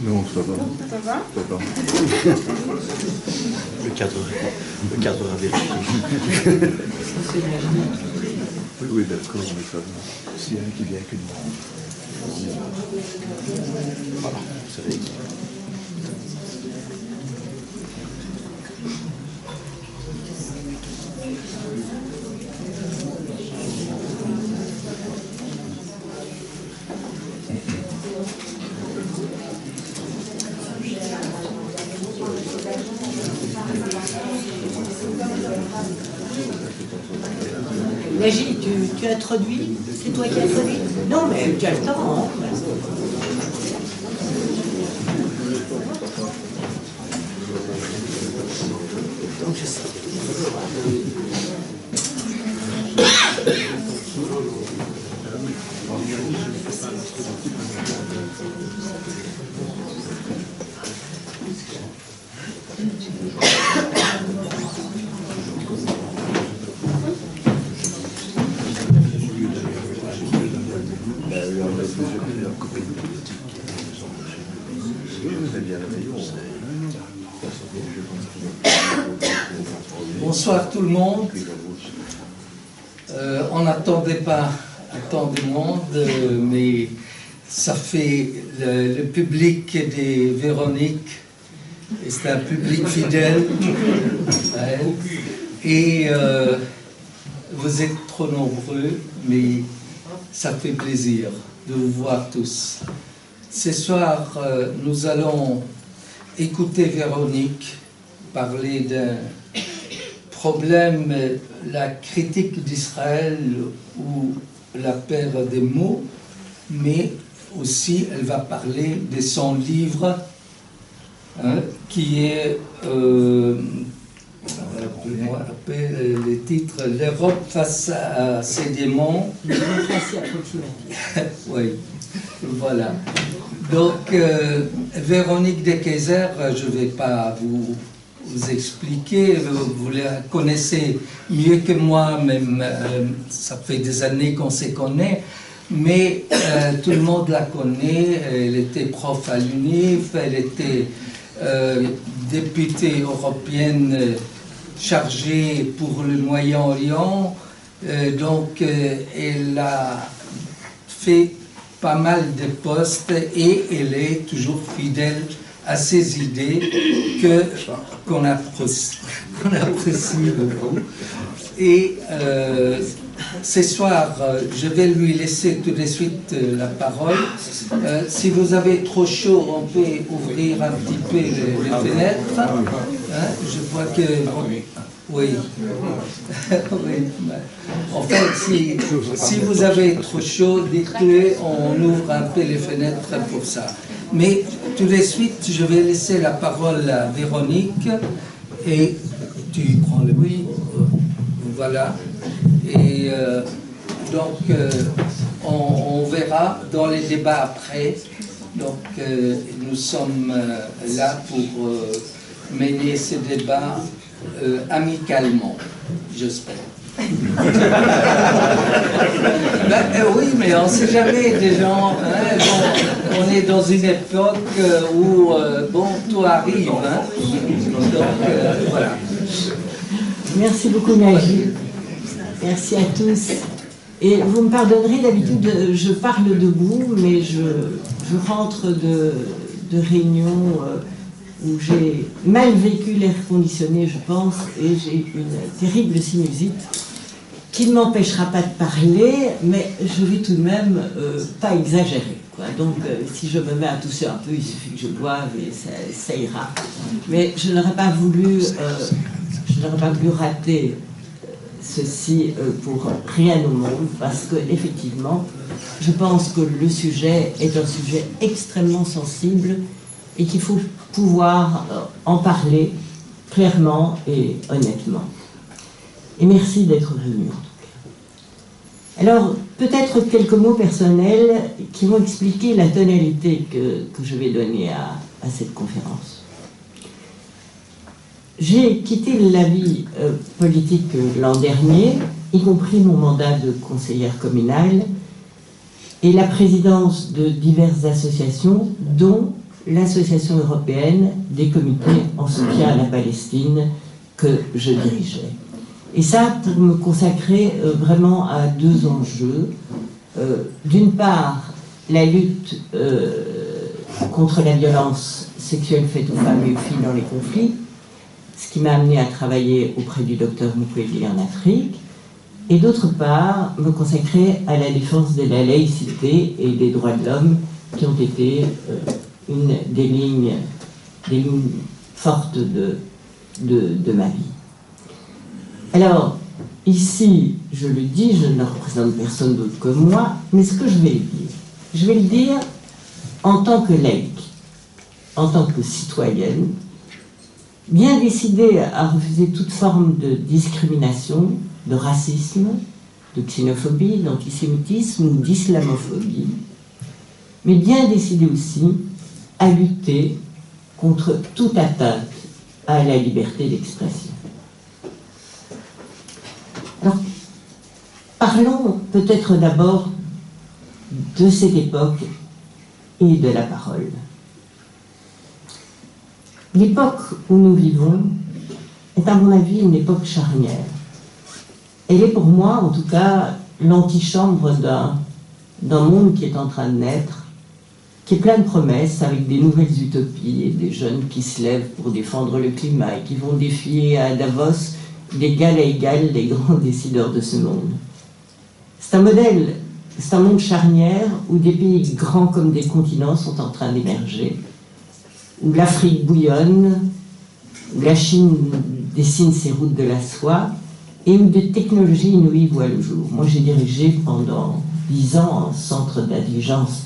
Non, ça va. Ça va? Ça va. Le cadre à vérifier. Oui, oui, d'accord, mais ça va. S'il y a un qui vient que nous. Voilà, c'est réglé. Naji, tu introduis? C'est toi qui introduis? Non, mais tu as le temps. Hein. Donc je sais. Bonsoir tout le monde. On n'attendait pas tant de monde, mais ça fait le public des Véroniques, et c'est un public fidèle. Ouais. Et vous êtes trop nombreux, mais ça fait plaisir de vous voir tous. Ce soir, nous allons écouter Véronique parler d'un problème, la critique d'Israël ou la paire des mots, mais aussi elle va parler de son livre qui est, rappelez-moi les titres, l'Europe face à ses démons. Démocratie approximative. Oui, voilà. Donc, Véronique de Keyser, je ne vais pas vous expliquer, vous la connaissez mieux que moi, même ça fait des années qu'on se connaît, mais tout le monde la connaît. Elle était prof à l'UNIF, elle était députée européenne chargée pour le Moyen-Orient, donc elle a fait pas mal de postes et elle est toujours fidèle à ses idées qu'on apprécie beaucoup. Et ce soir, je vais lui laisser tout de suite la parole. Si vous avez trop chaud, on peut ouvrir un petit peu les fenêtres. Hein, je vois que... Oui. Oui. En fait, si vous avez trop chaud, dites-le, on ouvre un peu les fenêtres pour ça. Mais tout de suite, je vais laisser la parole à Véronique et tu prends le oui. Voilà. Et donc, on verra dans les débats après. Donc, nous sommes là pour mener ces débats amicalement, j'espère. Oui, mais on ne sait jamais, des gens, hein, bon, on est dans une époque où, bon, tout arrive, hein. Donc, voilà. Merci beaucoup, Naji. Merci à tous. Et vous me pardonnerez, d'habitude, je parle debout, mais je rentre de réunion où j'ai mal vécu l'air conditionné, je pense, et j'ai une terrible sinusite qui ne m'empêchera pas de parler, mais je vais tout de même pas exagérer, quoi. Donc, si je me mets à tousser un peu, il suffit que je boive et ça ira. Mais je n'aurais pas voulu rater ceci pour rien au monde, parce que effectivement, je pense que le sujet est un sujet extrêmement sensible et qu'il faut pouvoir en parler clairement et honnêtement. Et merci d'être venu, en tout cas. Alors, peut-être quelques mots personnels qui vont expliquer la tonalité que je vais donner à cette conférence. J'ai quitté la vie politique l'an dernier, y compris mon mandat de conseillère communale et la présidence de diverses associations, dont l'Association européenne des comités en soutien à la Palestine que je dirigeais. Et ça, pour me consacrer vraiment à deux enjeux. D'une part, la lutte contre la violence sexuelle faite aux femmes et aux filles dans les conflits, ce qui m'a amené à travailler auprès du docteur Mukwege en Afrique, et d'autre part, me consacrer à la défense de la laïcité et des droits de l'homme, qui ont été une des lignes fortes de ma vie. Alors, ici, je le dis, je ne représente personne d'autre que moi, mais ce que je vais le dire en tant que laïque, en tant que citoyenne, bien décidée à refuser toute forme de discrimination, de racisme, de xénophobie, d'antisémitisme ou d'islamophobie, mais bien décidée aussi à lutter contre toute atteinte à la liberté d'expression. Alors, parlons peut-être d'abord de cette époque et de la parole. L'époque où nous vivons est à mon avis une époque charnière. Elle est pour moi, en tout cas, l'antichambre d'un monde qui est en train de naître, qui est plein de promesses, avec des nouvelles utopies et des jeunes qui se lèvent pour défendre le climat et qui vont défier à Davos d'égal à égal les grands décideurs de ce monde. C'est un monde charnière où des pays grands comme des continents sont en train d'émerger, où l'Afrique bouillonne, où la Chine dessine ses routes de la soie, et où des technologies inouïes voient le jour. Moi, j'ai dirigé pendant 10 ans un centre d'intelligence,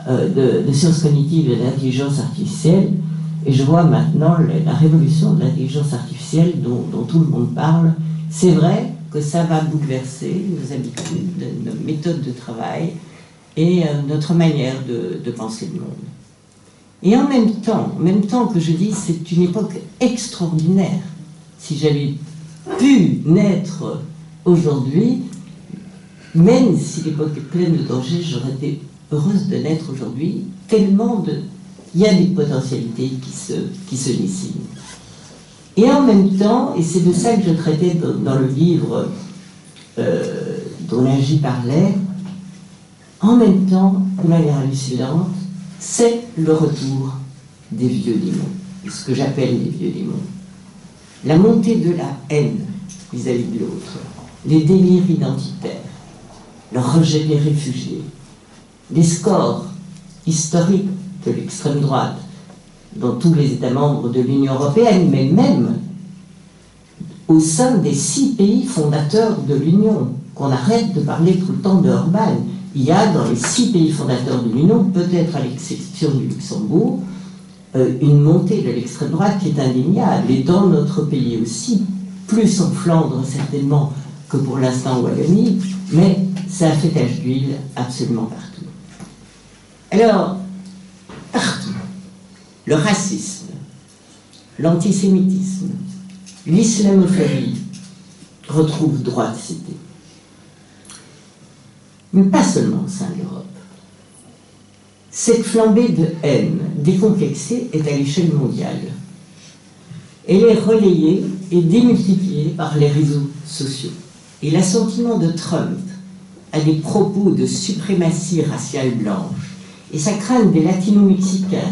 de sciences cognitives et d'intelligence artificielle, et je vois maintenant la révolution de l'intelligence artificielle dont tout le monde parle. C'est vrai que ça va bouleverser nos habitudes, nos méthodes de travail et notre manière de penser le monde. Et en même temps que je dis, c'est une époque extraordinaire. Si j'avais pu naître aujourd'hui, même si l'époque est pleine de dangers, j'aurais été heureuse de naître aujourd'hui, tellement il y a des potentialités qui se dessinent. Et en même temps, et c'est de ça que je traitais dans le livre dont Nagy parlait, en même temps, de manière hallucinante, c'est le retour des vieux démons, ce que j'appelle les vieux démons. La montée de la haine vis-à-vis de l'autre, les délires identitaires, le rejet des réfugiés, les scores historiques de l'extrême droite dans tous les États membres de l'Union européenne, mais même au sein des 6 pays fondateurs de l'Union, qu'on arrête de parler tout le temps de Orban. Il y a dans les 6 pays fondateurs de l'Union, peut-être à l'exception du Luxembourg, une montée de l'extrême droite qui est indéniable, et dans notre pays aussi, plus en Flandre certainement que pour l'instant en Wallonie, mais ça a fait tache d'huile absolument partout. Alors, partout, le racisme, l'antisémitisme, l'islamophobie retrouvent droit de cité. Mais pas seulement au sein de l'Europe. Cette flambée de haine décomplexée est à l'échelle mondiale. Elle est relayée et démultipliée par les réseaux sociaux. Et l'assentiment de Trump à des propos de suprématie raciale blanche et sa crainte des latino-mexicains,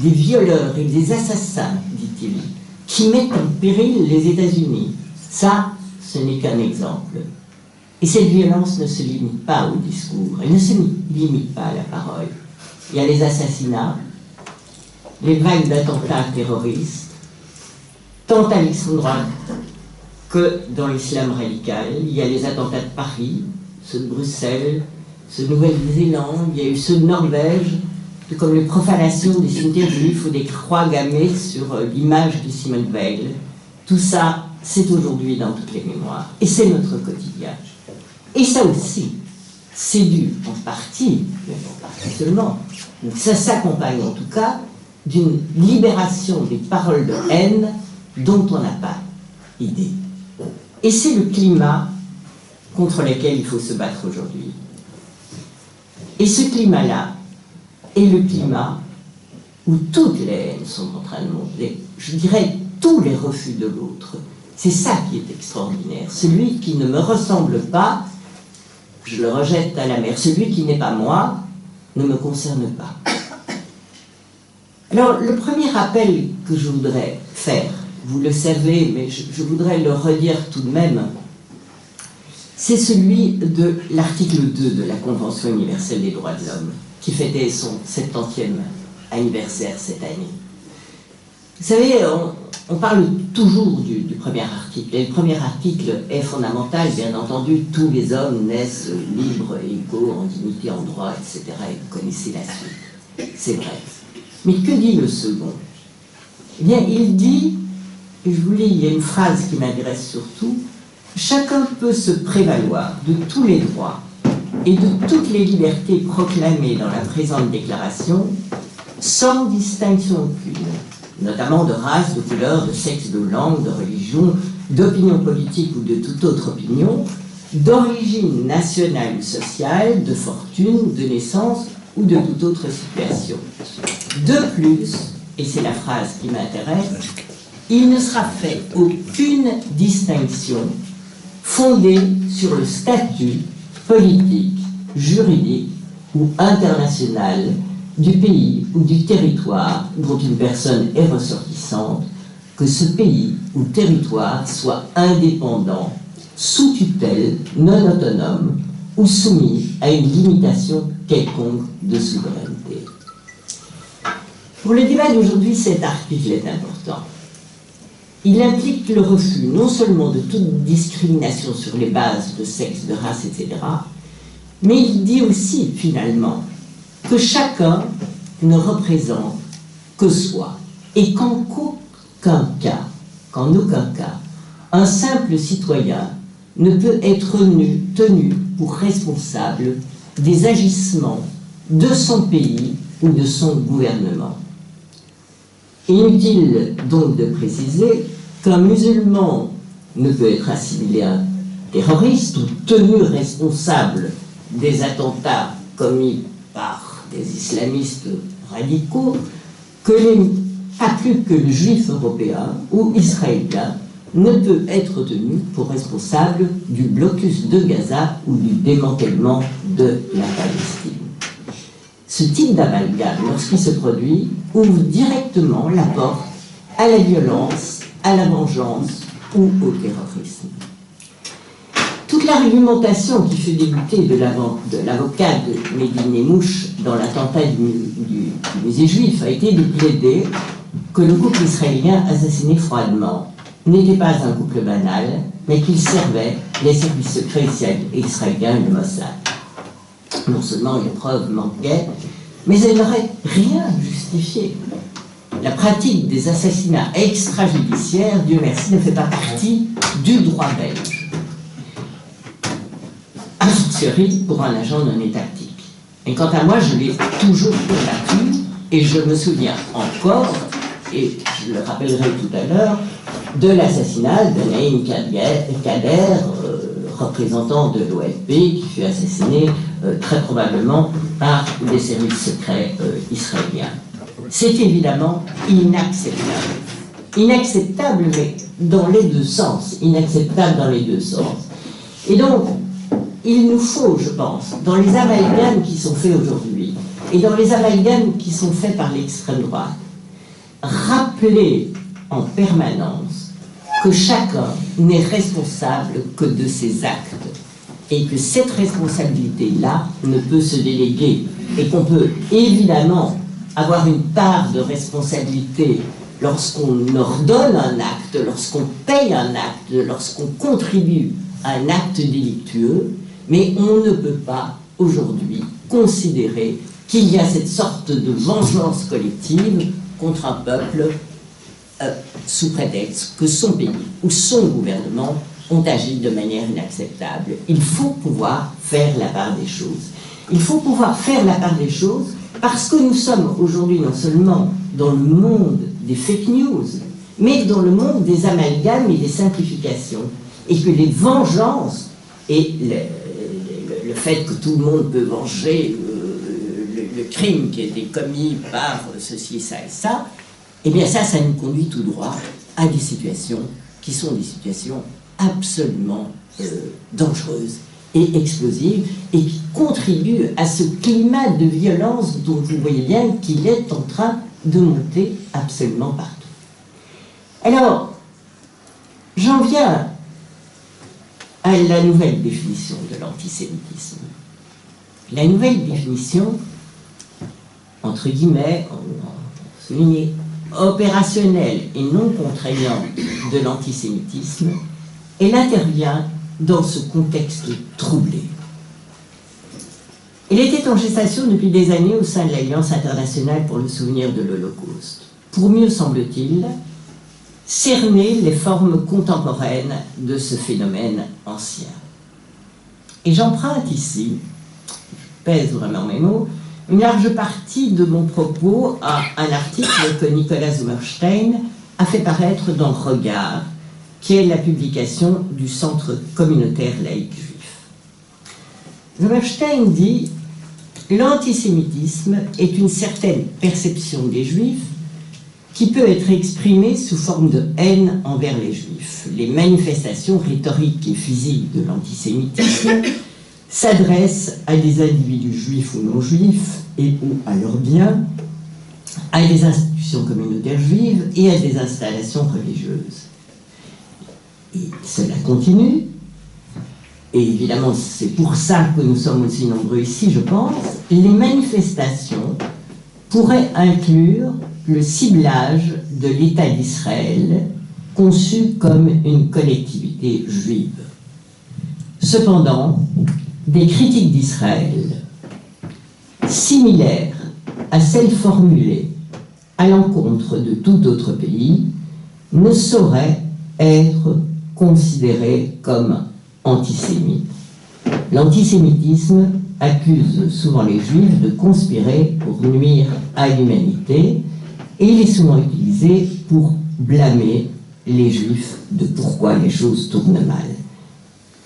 des violeurs et des assassins, dit-il, qui mettent en péril les États-Unis, ça, ce n'est qu'un exemple. Et cette violence ne se limite pas au discours, elle ne se limite pas à la parole. Il y a les assassinats, les vagues d'attentats terroristes, tant à l'extrême droite que dans l'islam radical. Il y a les attentats de Paris, ceux de Bruxelles, ceux de Nouvelle-Zélande, il y a eu ceux de Norvège, tout comme les profanations des cimetières juifs ou des croix gammées sur l'image de Simone Veil. Tout ça, c'est aujourd'hui dans toutes les mémoires. Et c'est notre quotidien. Et ça aussi, c'est dû en partie, mais en partie seulement, donc ça s'accompagne en tout cas, d'une libération des paroles de haine dont on n'a pas idée. Et c'est le climat contre lequel il faut se battre aujourd'hui. Et ce climat-là est le climat où toutes les haines sont en train de monter. Je dirais tous les refus de l'autre. C'est ça qui est extraordinaire. Celui qui ne me ressemble pas, je le rejette à la mer. Celui qui n'est pas moi ne me concerne pas. Alors, le premier rappel que je voudrais faire, vous le savez, mais je voudrais le redire tout de même, c'est celui de l'article 2 de la Convention universelle des droits de l'homme, qui fêtait son 70e anniversaire cette année. Vous savez, on parle toujours du premier article, et le premier article est fondamental, bien entendu, tous les hommes naissent libres et égaux en dignité, en droit, etc., et vous connaissez la suite, c'est vrai. Mais que dit le second? Eh bien, il dit, et je vous lis, il y a une phrase qui m'intéresse surtout, « Chacun peut se prévaloir de tous les droits et de toutes les libertés proclamées dans la présente déclaration, sans distinction aucune, notamment de race, de couleur, de sexe, de langue, de religion, d'opinion politique ou de toute autre opinion, d'origine nationale ou sociale, de fortune, de naissance ou de toute autre situation. De plus, et c'est la phrase qui m'intéresse, il ne sera fait aucune distinction fondée sur le statut politique, juridique ou international du pays ou du territoire dont une personne est ressortissante, que ce pays ou territoire soit indépendant, sous tutelle, non autonome ou soumis à une limitation quelconque de souveraineté. Pour le débat d'aujourd'hui, cet article est important. Il implique le refus non seulement de toute discrimination sur les bases de sexe, de race, etc., mais il dit aussi, finalement, que chacun ne représente que soi, et qu'en aucun cas, un simple citoyen ne peut être tenu pour responsable des agissements de son pays ou de son gouvernement. Inutile donc de préciser qu'un musulman ne peut être assimilé à un terroriste ou tenu responsable des attentats commis par des islamistes radicaux, pas plus que le juif européen ou israélien ne peut être tenu pour responsable du blocus de Gaza ou du démantèlement de la Palestine. Ce type d'amalgame, lorsqu'il se produit, ouvre directement la porte à la violence, à la vengeance ou au terrorisme. Toute l'argumentation qui fut débutée de l'avocat de Mehdi Nemmouche dans l'attentat du musée juif a été de plaider que le couple israélien assassiné froidement n'était pas un couple banal, mais qu'il servait les services secrets israéliens et le Mossad. Non seulement les preuves manquaient, mais elles n'auraient rien justifié. La pratique des assassinats extrajudiciaires, Dieu merci, ne fait pas partie du droit belge. A fortiori pour un agent non étatique. Et quant à moi, je l'ai toujours combattu, et je me souviens encore, et je le rappellerai tout à l'heure, de l'assassinat de Naïm Kader, représentant de l'OLP, qui fut assassiné très probablement par des services secrets israéliens. C'est évidemment inacceptable. Inacceptable, mais dans les deux sens. Inacceptable dans les deux sens. Et donc, il nous faut, je pense, dans les amalgames qui sont faits aujourd'hui, et dans les amalgames qui sont faits par l'extrême droite, rappeler en permanence que chacun n'est responsable que de ses actes, et que cette responsabilité-là ne peut se déléguer, et qu'on peut évidemment avoir une part de responsabilité lorsqu'on ordonne un acte, lorsqu'on paye un acte, lorsqu'on contribue à un acte délictueux, mais on ne peut pas aujourd'hui considérer qu'il y a cette sorte de vengeance collective contre un peuple sous prétexte que son pays ou son gouvernement ont agi de manière inacceptable. Il faut pouvoir faire la part des choses. Il faut pouvoir faire la part des choses Parce que nous sommes aujourd'hui non seulement dans le monde des fake news, mais dans le monde des amalgames et des simplifications. Et que les vengeances et le fait que tout le monde peut venger le crime qui a été commis par ceci, ça et ça, eh bien ça nous conduit tout droit à des situations qui sont des situations absolument dangereuses et explosives et qui contribuent à ce climat de violence dont vous voyez bien qu'il est en train de monter absolument partout. Alors, j'en viens à la nouvelle définition de l'antisémitisme. La nouvelle définition, entre guillemets, on souligne, opérationnelle et non contraignante de l'antisémitisme, elle intervient dans ce contexte troublé. Elle était en gestation depuis des années au sein de l'Alliance internationale pour le souvenir de l'Holocauste, pour mieux, semble-t-il, cerner les formes contemporaines de ce phénomène ancien. Et j'emprunte ici, je pèse vraiment mes mots, une large partie de mon propos à un article que Nicolas Zummerstein a fait paraître dans Regard, qui est la publication du Centre communautaire laïque juif. Zummerstein dit « L'antisémitisme est une certaine perception des juifs qui peut être exprimée sous forme de haine envers les juifs. Les manifestations rhétoriques et physiques de l'antisémitisme s'adressent à des individus juifs ou non juifs et ou à leurs biens, à des institutions communautaires juives et à des installations religieuses. » Et cela continue, et évidemment c'est pour ça que nous sommes aussi nombreux ici, je pense. Les manifestations pourraient inclure le ciblage de l'État d'Israël conçu comme une collectivité juive. Cependant, des critiques d'Israël similaires à celles formulées à l'encontre de tout autre pays ne sauraient être considérées comme antisémites. L'antisémitisme accuse souvent les juifs de conspirer pour nuire à l'humanité et il est souvent utilisé pour blâmer les juifs de pourquoi les choses tournent mal.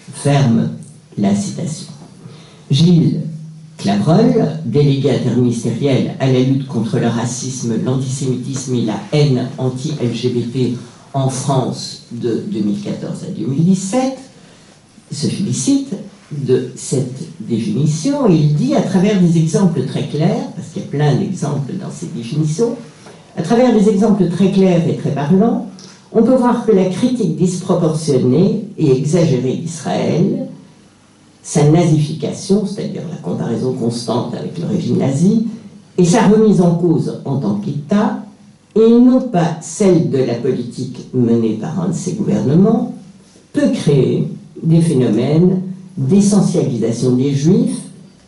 Je ferme la citation. Gilles Clavreul, délégué interministériel à la lutte contre le racisme, l'antisémitisme et la haine anti-LGBT en France de 2014 à 2017, se félicite de cette définition et il dit à travers des exemples très clairs, parce qu'il y a plein d'exemples dans cette définition, à travers des exemples très clairs et très parlants, on peut voir que la critique disproportionnée et exagérée d'Israël, sa nazification, c'est-à-dire la comparaison constante avec le régime nazi, et sa remise en cause en tant qu'État, et non pas celle de la politique menée par un de ses gouvernements, peut créer des phénomènes d'essentialisation des Juifs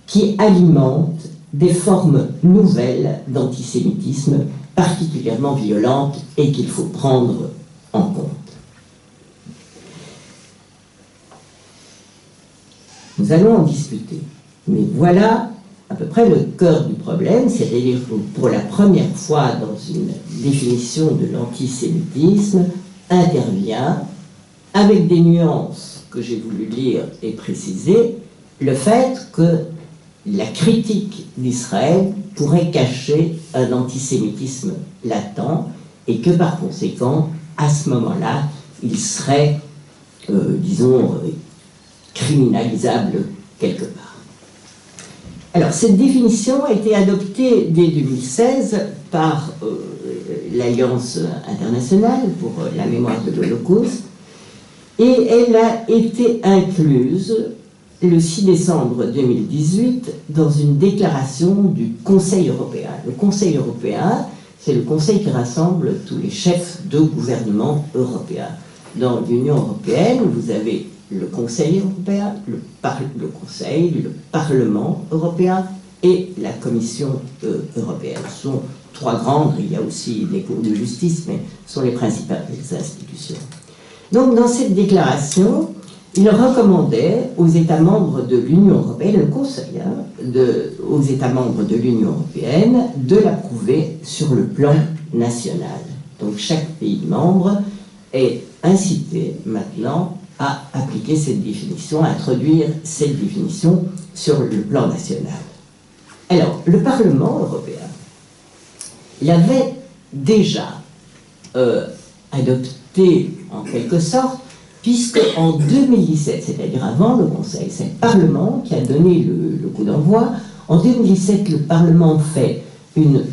qui alimentent des formes nouvelles d'antisémitisme particulièrement violentes et qu'il faut prendre en compte. Nous allons en discuter, mais voilà à peu près le cœur du problème, c'est-à-dire que pour la première fois dans une définition de l'antisémitisme intervient, avec des nuances que j'ai voulu lire et préciser, le fait que la critique d'Israël pourrait cacher un antisémitisme latent et que par conséquent, à ce moment-là, il serait, disons, criminalisable quelque part. Alors, cette définition a été adoptée dès 2016 par l'Alliance internationale pour la mémoire de l'Holocauste et elle a été incluse le 6 décembre 2018 dans une déclaration du Conseil européen. Le Conseil européen, c'est le conseil qui rassemble tous les chefs de gouvernement européens. Dans l'Union européenne, vous avez le Conseil européen, le Parlement européen et la Commission européenne. Ce sont trois grandes, il y a aussi des cours de justice, mais ce sont les principales institutions. Donc dans cette déclaration, il recommandait aux États membres de l'Union européenne, le Conseil, aux États membres de l'Union européenne, de l'approuver sur le plan national. Donc chaque pays membre est incité maintenant à appliquer cette définition, à introduire cette définition sur le plan national. Alors, le Parlement européen l'avait déjà adopté en quelque sorte, puisque en 2017, c'est-à-dire avant le Conseil, c'est le Parlement qui a donné le coup d'envoi. En 2017, le Parlement fait une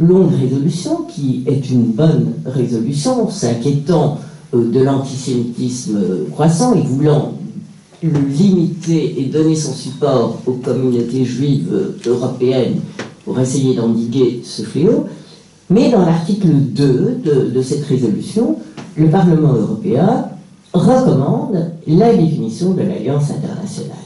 longue résolution, qui est une bonne résolution, s'inquiétant de l'antisémitisme croissant et voulant le limiter et donner son support aux communautés juives européennes pour essayer d'endiguer ce fléau. Mais dans l'article 2 de cette résolution, le Parlement européen recommande la définition de l'Alliance internationale.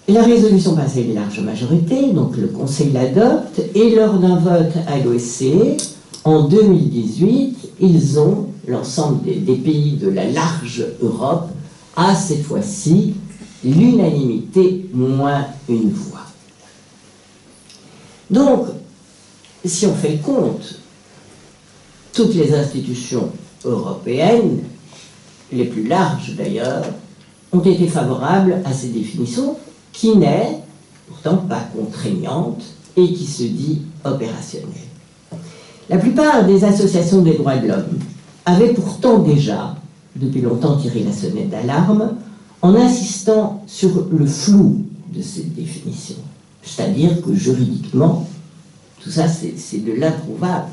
La résolution passe à une large majorité, donc le Conseil l'adopte, et lors d'un vote à l'OSCE, en 2018, ils ont, l'ensemble des pays de la large Europe, à cette fois-ci l'unanimité moins une voix. Donc, si on fait le compte, toutes les institutions européennes, les plus larges d'ailleurs, ont été favorables à ces définitions, qui n'est pourtant pas contraignante et qui se dit opérationnelle. La plupart des associations des droits de l'homme avaient pourtant déjà, depuis longtemps, tiré la sonnette d'alarme en insistant sur le flou de cette définition. C'est-à-dire que juridiquement, tout ça c'est de l'improuvable.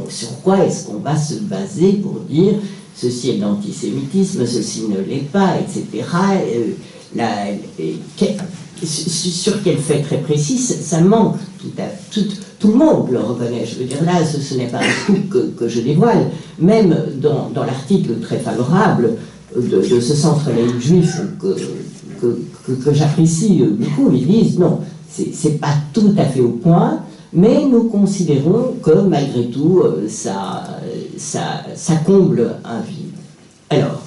Sur quoi est-ce qu'on va se baser pour dire ceci est l'antisémitisme, ceci ne l'est pas, etc. Sur quel fait très précis, ça manque. Tout le monde le reconnaît. Je veux dire, là, ce n'est pas un truc que je dévoile. Même dans l'article très favorable de ce centre laïque juif que j'apprécie beaucoup, ils disent non, c'est pas tout à fait au point, mais nous considérons que malgré tout, ça comble un vide. Alors,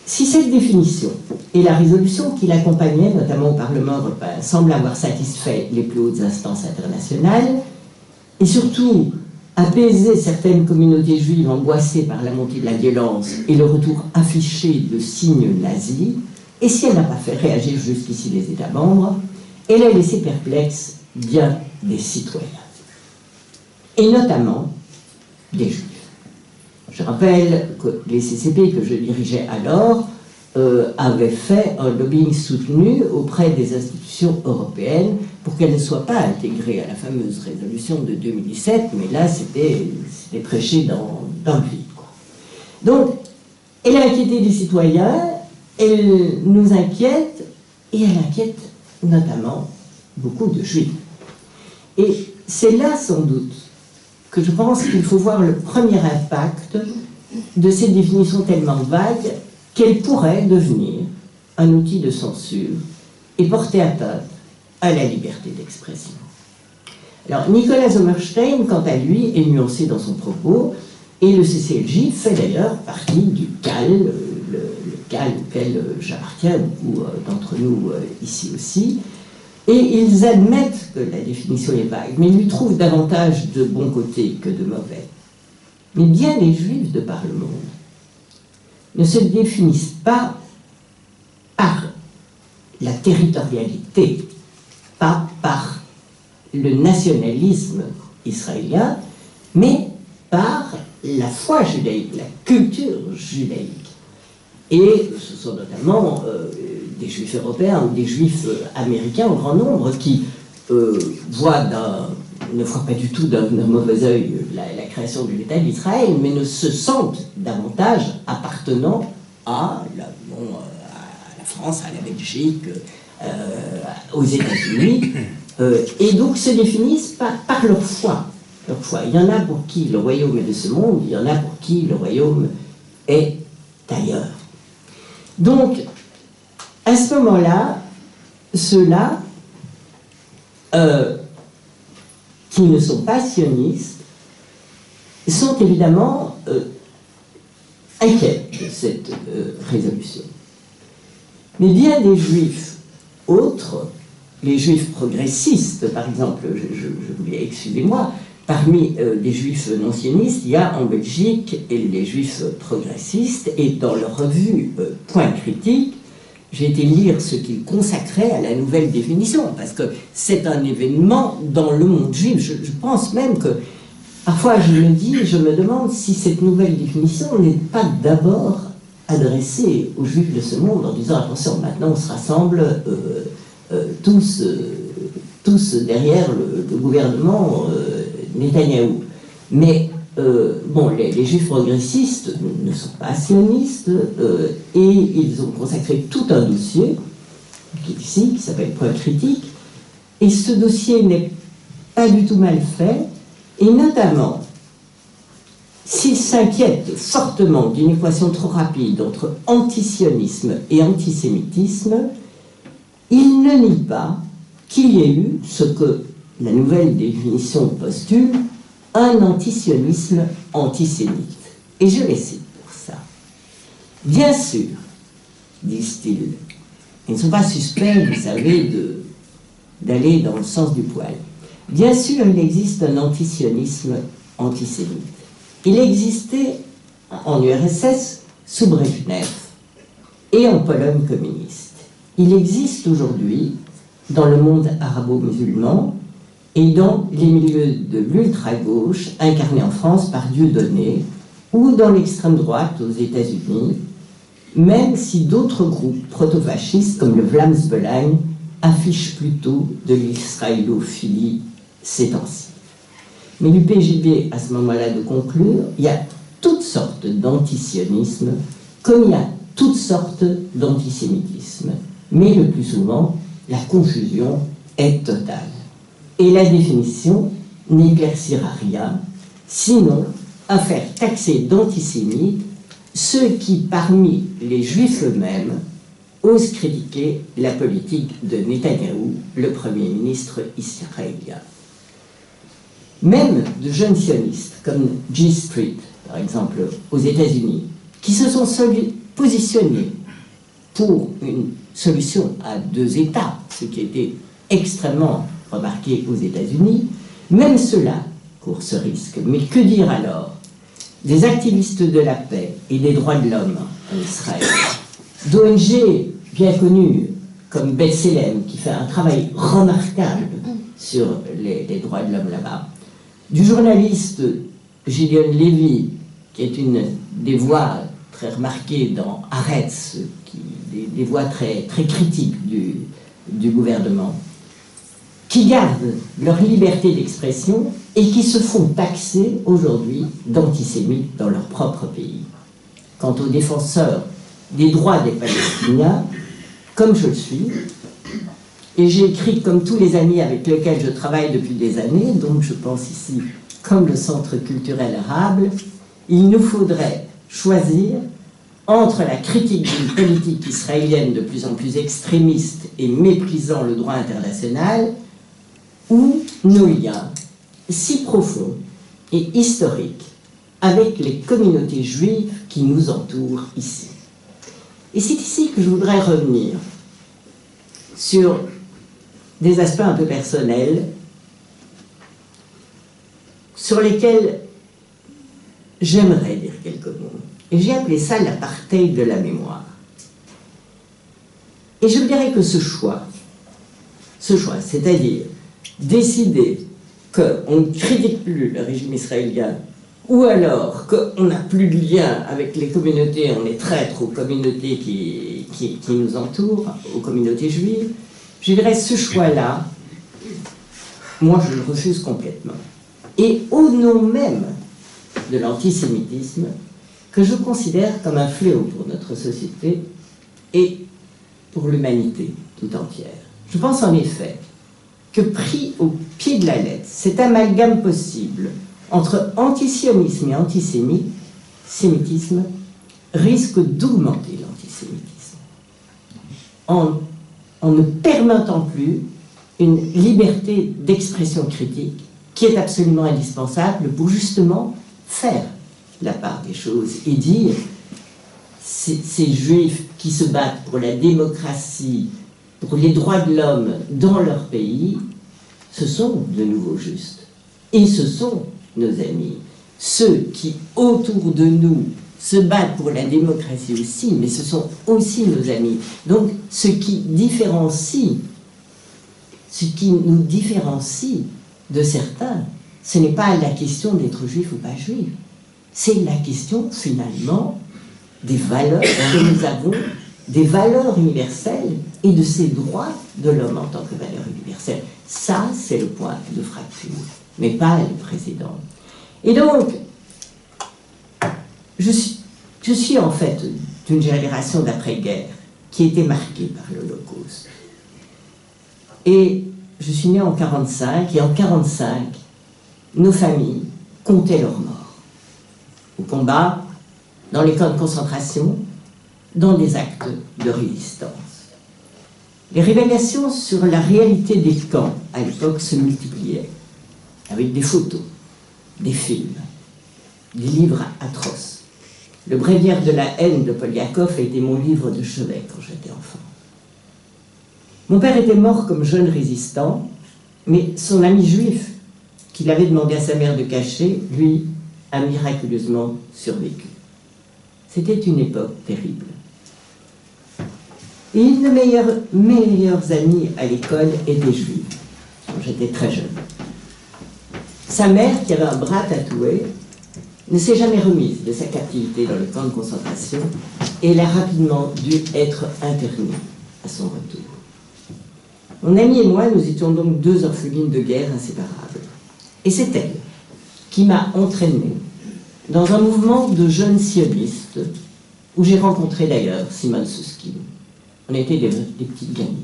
si cette définition et la résolution qui l'accompagnait, notamment au Parlement européen, semblent avoir satisfait les plus hautes instances internationales, et surtout apaiser certaines communautés juives angoissées par la montée de la violence et le retour affiché de signes nazis, et si elle n'a pas fait réagir jusqu'ici les États membres, elle a laissé perplexe bien des citoyens, et notamment des Juifs. Je rappelle que les CCP que je dirigeais alors avaient fait un lobbying soutenu auprès des institutions européennes pour qu'elles ne soient pas intégrées à la fameuse résolution de 2017, mais là c'était prêché dans le vide, quoi. Donc, elle a inquiété les citoyens, elle nous inquiète, et elle inquiète notamment beaucoup de Juifs. Et c'est là sans doute que je pense qu'il faut voir le premier impact de cette définition tellement vague qu'elle pourrait devenir un outil de censure et porter atteinte à la liberté d'expression. Alors, Nicolas Sommerstein, quant à lui, est nuancé dans son propos, et le CCLJ fait d'ailleurs partie du CAL, le CAL auquel j'appartiens, beaucoup d'entre nous ici aussi, et ils admettent que la définition est vague, mais ils lui trouvent davantage de bons côtés que de mauvais. Mais bien des Juifs de par le monde ne se définissent pas par la territorialité, pas par le nationalisme israélien, mais par la foi judaïque, la culture judaïque. Et ce sont notamment des Juifs européens ou des Juifs américains au grand nombre qui ne voient pas du tout d'un mauvais œil la création de l'État d'Israël, mais ne se sentent davantage appartenant à la France, à la Belgique, aux États-Unis, et donc se définissent par leur foi. Il y en a pour qui le royaume est de ce monde, il y en a pour qui le royaume est ailleurs. Donc, à ce moment-là, ceux-là, qui ne sont pas sionistes, sont évidemment inquiète de cette résolution. Mais bien des juifs autres, les juifs progressistes, par exemple, je voulais, excusez-moi, parmi les juifs non sionistes, il y a en Belgique les juifs progressistes, et dans leur revue Point critique, j'ai été lire ce qu'ils consacraient à la nouvelle définition, parce que c'est un événement dans le monde juif. Je pense même que, parfois je me dis, je me demande si cette nouvelle définition n'est pas d'abord adressée aux juifs de ce monde en disant, attention, maintenant on se rassemble tous derrière le gouvernement Netanyahou. Mais bon, les juifs progressistes ne sont pas sionistes et ils ont consacré tout un dossier qui est ici, qui s'appelle Point critique, et ce dossier n'est pas du tout mal fait, et notamment s'ils s'inquiètent fortement d'une équation trop rapide entre antisionisme et antisémitisme, ils ne nient pas qu'il y ait eu ce que la nouvelle définition postule, un antisionisme antisémite. Et je les cite pour ça. Bien sûr, disent-ils, ils ne sont pas suspects, vous savez, d'aller dans le sens du poil. Bien sûr, il existe un antisionisme antisémite. Il existait en URSS sous Brejnev et en Pologne communiste. Il existe aujourd'hui dans le monde arabo-musulman et dans les milieux de l'ultra-gauche incarnés en France par Dieudonné ou dans l'extrême droite aux États-Unis, même si d'autres groupes proto-fascistes comme le Vlaams-Belang affichent plutôt de l'israélophilie ces temps-ci. Mais l'UPJB, à ce moment-là de conclure, il y a toutes sortes d'antisionisme, comme il y a toutes sortes d'antisémitisme. Mais le plus souvent, la confusion est totale. Et la définition n'éclaircira rien, sinon à faire taxer d'antisémites ceux qui, parmi les juifs eux-mêmes, osent critiquer la politique de Netanyahou, le Premier ministre israélien. Même de jeunes sionistes, comme G Street, par exemple, aux États-Unis, qui se sont positionnés pour une solution à deux États, ce qui était extrêmement remarqué aux États-Unis, même ceux-là courent ce risque. Mais que dire alors des activistes de la paix et des droits de l'homme en Israël, d'ONG bien connues comme B'Tselem, qui fait un travail remarquable sur les droits de l'homme là-bas, du journaliste Gideon Levy, qui est une des voix très remarquées dans Haaretz, des voix très, très critiques du gouvernement, qui gardent leur liberté d'expression et qui se font taxer aujourd'hui d'antisémites dans leur propre pays. Quant aux défenseurs des droits des Palestiniens, comme je le suis, et j'ai écrit comme tous les amis avec lesquels je travaille depuis des années, donc je pense ici comme le Centre culturel arabe, il nous faudrait choisir entre la critique d'une politique israélienne de plus en plus extrémiste et méprisant le droit international ou nos liens si profonds et historiques avec les communautés juives qui nous entourent ici. Et c'est ici que je voudrais revenir sur des aspects un peu personnels sur lesquels j'aimerais dire quelques mots. Et j'ai appelé ça l'apartheid de la mémoire. Et je dirais que ce choix, c'est-à-dire décider qu'on ne critique plus le régime israélien, ou alors qu'on n'a plus de lien avec les communautés, on est traître aux communautés qui nous entourent, aux communautés juives, je dirais ce choix-là, moi je le refuse complètement. Et au nom même de l'antisémitisme, que je considère comme un fléau pour notre société et pour l'humanité tout entière. Je pense en effet que pris au pied de la lettre, cet amalgame possible entre antisionisme et antisémitisme risque d'augmenter l'antisémitisme en ne permettant plus une liberté d'expression critique qui est absolument indispensable pour justement faire la part des choses et dire ces juifs qui se battent pour la démocratie, pour les droits de l'homme dans leur pays, ce sont de nouveaux justes. Et ce sont nos amis. Ceux qui, autour de nous, se battent pour la démocratie aussi, mais ce sont aussi nos amis. Donc, ce qui nous différencie de certains, ce n'est pas la question d'être juif ou pas juif. C'est la question, finalement, des valeurs que nous avons, des valeurs universelles et de ces droits de l'homme en tant que valeurs universelles. Ça, c'est le point de fracture, mais pas le président. Et donc, je suis en fait d'une génération d'après-guerre qui était marquée par l'Holocauste. Et je suis née en 1945, et en 1945, nos familles comptaient leurs morts. Au combat, dans les camps de concentration, dans des actes de résistance. Les révélations sur la réalité des camps, à l'époque, se multipliaient, avec des photos, des films, des livres atroces. Le Bréviaire de la haine de Poliakov a été mon livre de chevet quand j'étais enfant. Mon père était mort comme jeune résistant, mais son ami juif, qu'il avait demandé à sa mère de cacher, lui, a miraculeusement survécu. C'était une époque terrible. Et une de mes meilleures amies à l'école était juive, quand j'étais très jeune. Sa mère, qui avait un bras tatoué, ne s'est jamais remise de sa captivité dans le camp de concentration et elle a rapidement dû être internée à son retour. Mon amie et moi, nous étions donc deux orphelines de guerre inséparables. Et c'est elle qui m'a entraînée dans un mouvement de jeunes sionistes où j'ai rencontré d'ailleurs Simone Susskind. On était des petites gamines.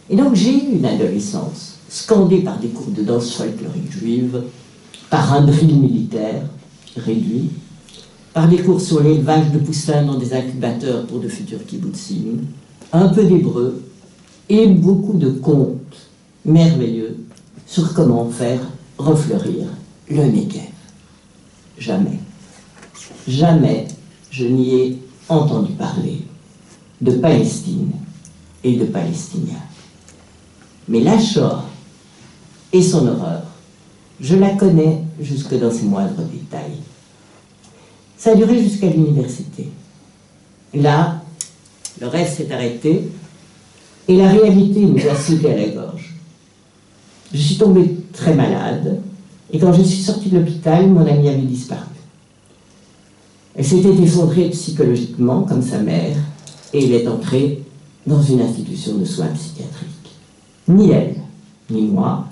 Et donc j'ai eu une adolescence scandée par des cours de danse folklorique juive, par un drill militaire réduit, par des cours sur l'élevage de poussins dans des incubateurs pour de futurs kibbutzim, un peu d'hébreu et beaucoup de contes merveilleux sur comment faire refleurir le Negev. Jamais, jamais je n'y ai entendu parler de Palestine et de Palestiniens. Mais la Shoah et son horreur, je la connais jusque dans ses moindres détails. Ça a duré jusqu'à l'université. Là, le rêve s'est arrêté et la réalité nous a sauté à la gorge. Je suis tombée très malade et quand je suis sortie de l'hôpital, mon amie avait disparu. Elle s'était effondrée psychologiquement comme sa mère et elle est entrée dans une institution de soins psychiatriques. Ni elle, ni moi,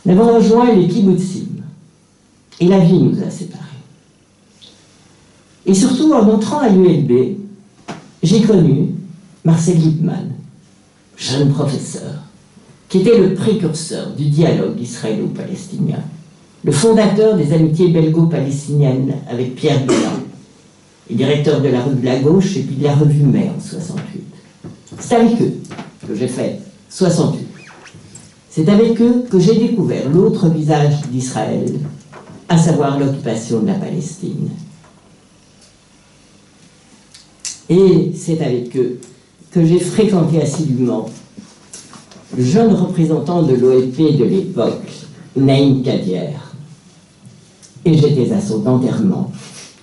n'avons rejoint les kibbutzim. Et la vie nous a séparés. Et surtout, en entrant à l'ULB, j'ai connu Marcel Liebman, jeune professeur, qui était le précurseur du dialogue israélo-palestinien, le fondateur des amitiés belgo-palestiniennes avec Pierre Bellin, et directeur de la revue La Gauche et puis de la revue Mai en 68. C'est avec eux que j'ai fait 68. C'est avec eux que j'ai découvert l'autre visage d'Israël, à savoir l'occupation de la Palestine. Et c'est avec eux que j'ai fréquenté assidûment le jeune représentant de l'OLP de l'époque, Naïm Kadier. Et j'étais à son enterrement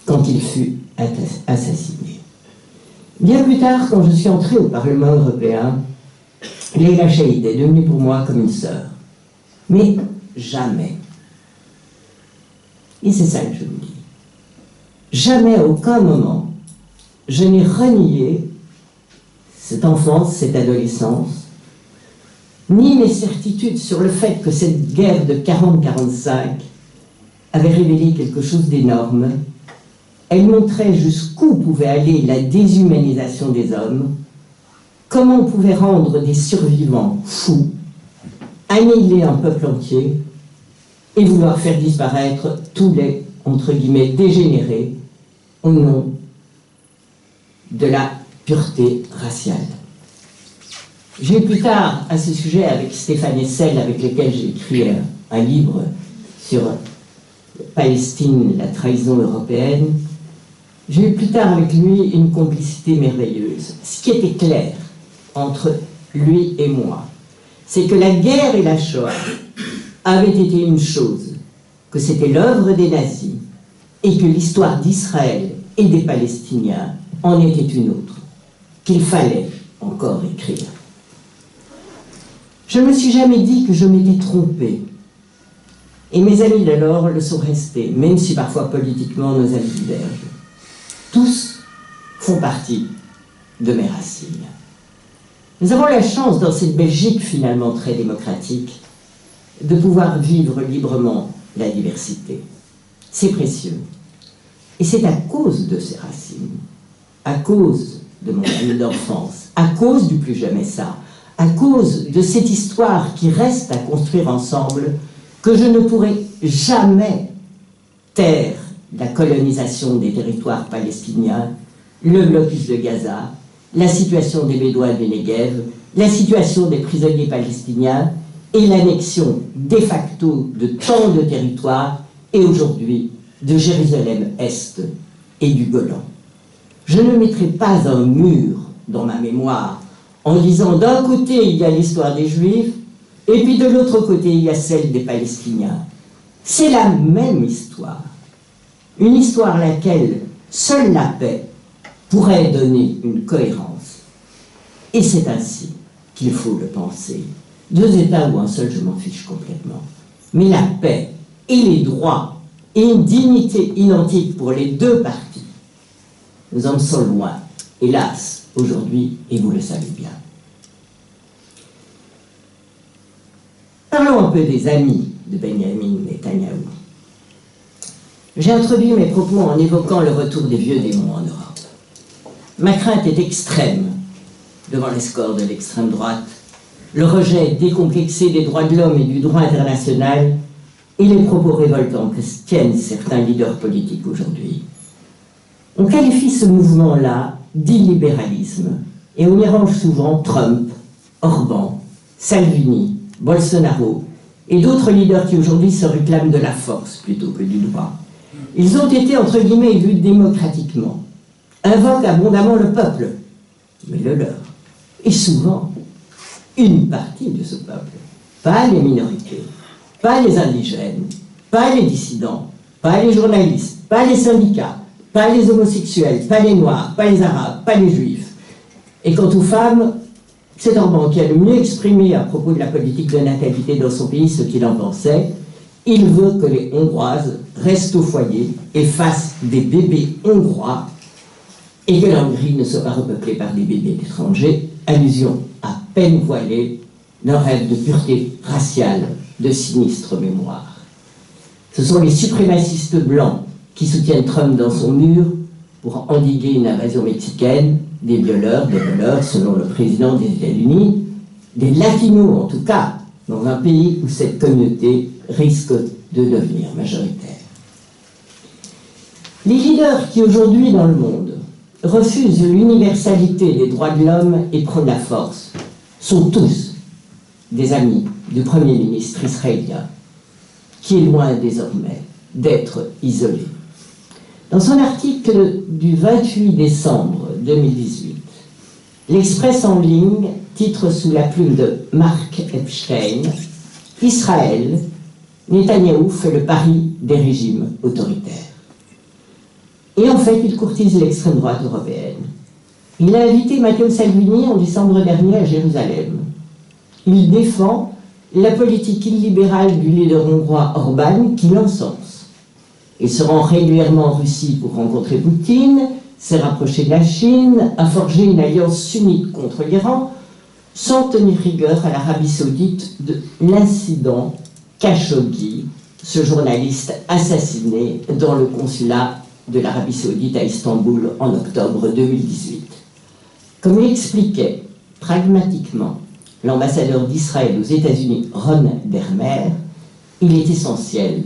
quand il fut assassiné. Bien plus tard, quand je suis entrée au Parlement européen, Leila Chaïd est devenue pour moi comme une sœur. Mais jamais, et c'est ça que je vous dis, jamais, à aucun moment, je n'ai renié cette enfance, cette adolescence, ni mes certitudes sur le fait que cette guerre de 40-45 avait révélé quelque chose d'énorme. Elle montrait jusqu'où pouvait aller la déshumanisation des hommes, comment on pouvait rendre des survivants fous, annihiler un peuple entier et vouloir faire disparaître tous les, entre guillemets, dégénérés au nom de la pureté raciale. J'ai eu plus tard à ce sujet avec Stéphane Hessel, avec lequel j'ai écrit un livre sur Palestine, la trahison européenne, J'ai eu plus tard avec lui une complicité merveilleuse. Ce qui était clair entre lui et moi, c'est que la guerre et la Shoah avaient été une chose, que c'était l'œuvre des nazis, et que l'histoire d'Israël et des Palestiniens en était une autre, qu'il fallait encore écrire. Je ne me suis jamais dit que je m'étais trompée. Et mes amis d'alors le sont restés, même si parfois politiquement nos avis divergent. Tous font partie de mes racines. Nous avons la chance, dans cette Belgique finalement très démocratique, de pouvoir vivre librement la diversité. C'est précieux. Et c'est à cause de ces racines, à cause de mon ami d'enfance, à cause du plus jamais ça, à cause de cette histoire qui reste à construire ensemble, que je ne pourrai jamais taire la colonisation des territoires palestiniens, le blocus de Gaza, la situation des Bédouins du Negev, la situation des prisonniers palestiniens et l'annexion de facto de tant de territoires et aujourd'hui de Jérusalem-Est et du Golan. Je ne mettrai pas un mur dans ma mémoire en disant d'un côté il y a l'histoire des Juifs et puis de l'autre côté il y a celle des Palestiniens. C'est la même histoire. Une histoire à laquelle seule la paix pourrait donner une cohérence. Et c'est ainsi qu'il faut le penser. 2 États ou un seul, je m'en fiche complètement. Mais la paix et les droits et une dignité identique pour les deux parties, nous en sommes loin, hélas, aujourd'hui, et vous le savez bien. Parlons un peu des amis de Benjamin Netanyahou. J'ai introduit mes propos en évoquant le retour des vieux démons en Europe. Ma crainte est extrême devant les scores de l'extrême droite, le rejet décomplexé des droits de l'homme et du droit international et les propos révoltants que tiennent certains leaders politiques aujourd'hui. On qualifie ce mouvement-là d'illibéralisme et on y range souvent Trump, Orban, Salvini, Bolsonaro et d'autres leaders qui aujourd'hui se réclament de la force plutôt que du droit. Ils ont été entre guillemets élus démocratiquement, invoquent abondamment le peuple, mais le leur, et souvent une partie de ce peuple, pas les minorités, pas les indigènes, pas les dissidents, pas les journalistes, pas les syndicats, pas les homosexuels, pas les noirs, pas les arabes, pas les juifs. Et quant aux femmes, c'est Orban qui a le mieux exprimé à propos de la politique de natalité dans son pays ce qu'il en pensait. Il veut que les Hongroises restent au foyer et fassent des bébés hongrois et que la Hongrie ne soit pas repeuplée par des bébés étrangers, allusion à peine voilée d'un rêve de pureté raciale de sinistre mémoire. Ce sont les suprémacistes blancs qui soutiennent Trump dans son mur pour endiguer une invasion mexicaine, des violeurs, selon le président des États-Unis, des latinos en tout cas, dans un pays où cette communauté risque de devenir majoritaire. Les leaders qui aujourd'hui dans le monde refusent l'universalité des droits de l'homme et prennent la force sont tous des amis du Premier ministre israélien, qui est loin désormais d'être isolé. Dans son article du 28 décembre 2018, l'Express en ligne titre sous la plume de Mark Epstein « Israël, Netanyahou fait le pari des régimes autoritaires ». Et en fait, il courtise l'extrême droite européenne. Il a invité Matteo Salvini en décembre dernier à Jérusalem. Il défend la politique illibérale du leader hongrois Orban qui l'encense. Il se rend régulièrement en Russie pour rencontrer Poutine, s'est rapproché de la Chine, a forgé une alliance sunnite contre l'Iran, sans tenir rigueur à l'Arabie Saoudite de l'incident Khashoggi, ce journaliste assassiné dans le consulat de l'Arabie Saoudite à Istanbul en octobre 2018. Comme l'expliquait pragmatiquement l'ambassadeur d'Israël aux États-Unis, Ron Dermer, il est essentiel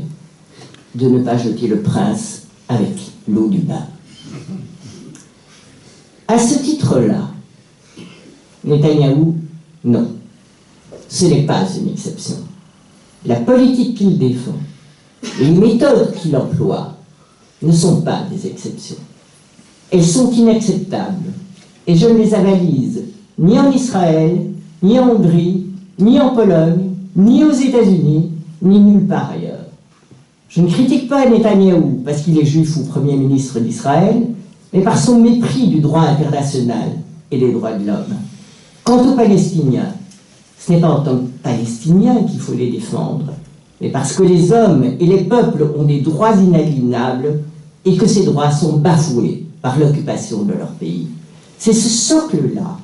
de ne pas jeter le prince avec l'eau du bain. À ce titre-là, Netanyahou, non, ce n'est pas une exception. La politique qu'il défend, les méthodes qu'il emploie ne sont pas des exceptions. Elles sont inacceptables et je ne les avalise ni en Israël, ni en Hongrie, ni en Pologne, ni aux États-Unis, ni nulle part ailleurs. Je ne critique pas Netanyahou parce qu'il est juif ou Premier ministre d'Israël, mais par son mépris du droit international et des droits de l'homme. Quant aux Palestiniens, ce n'est pas en tant que Palestiniens qu'il faut les défendre, mais parce que les hommes et les peuples ont des droits inaliénables et que ces droits sont bafoués par l'occupation de leur pays. C'est ce socle-là,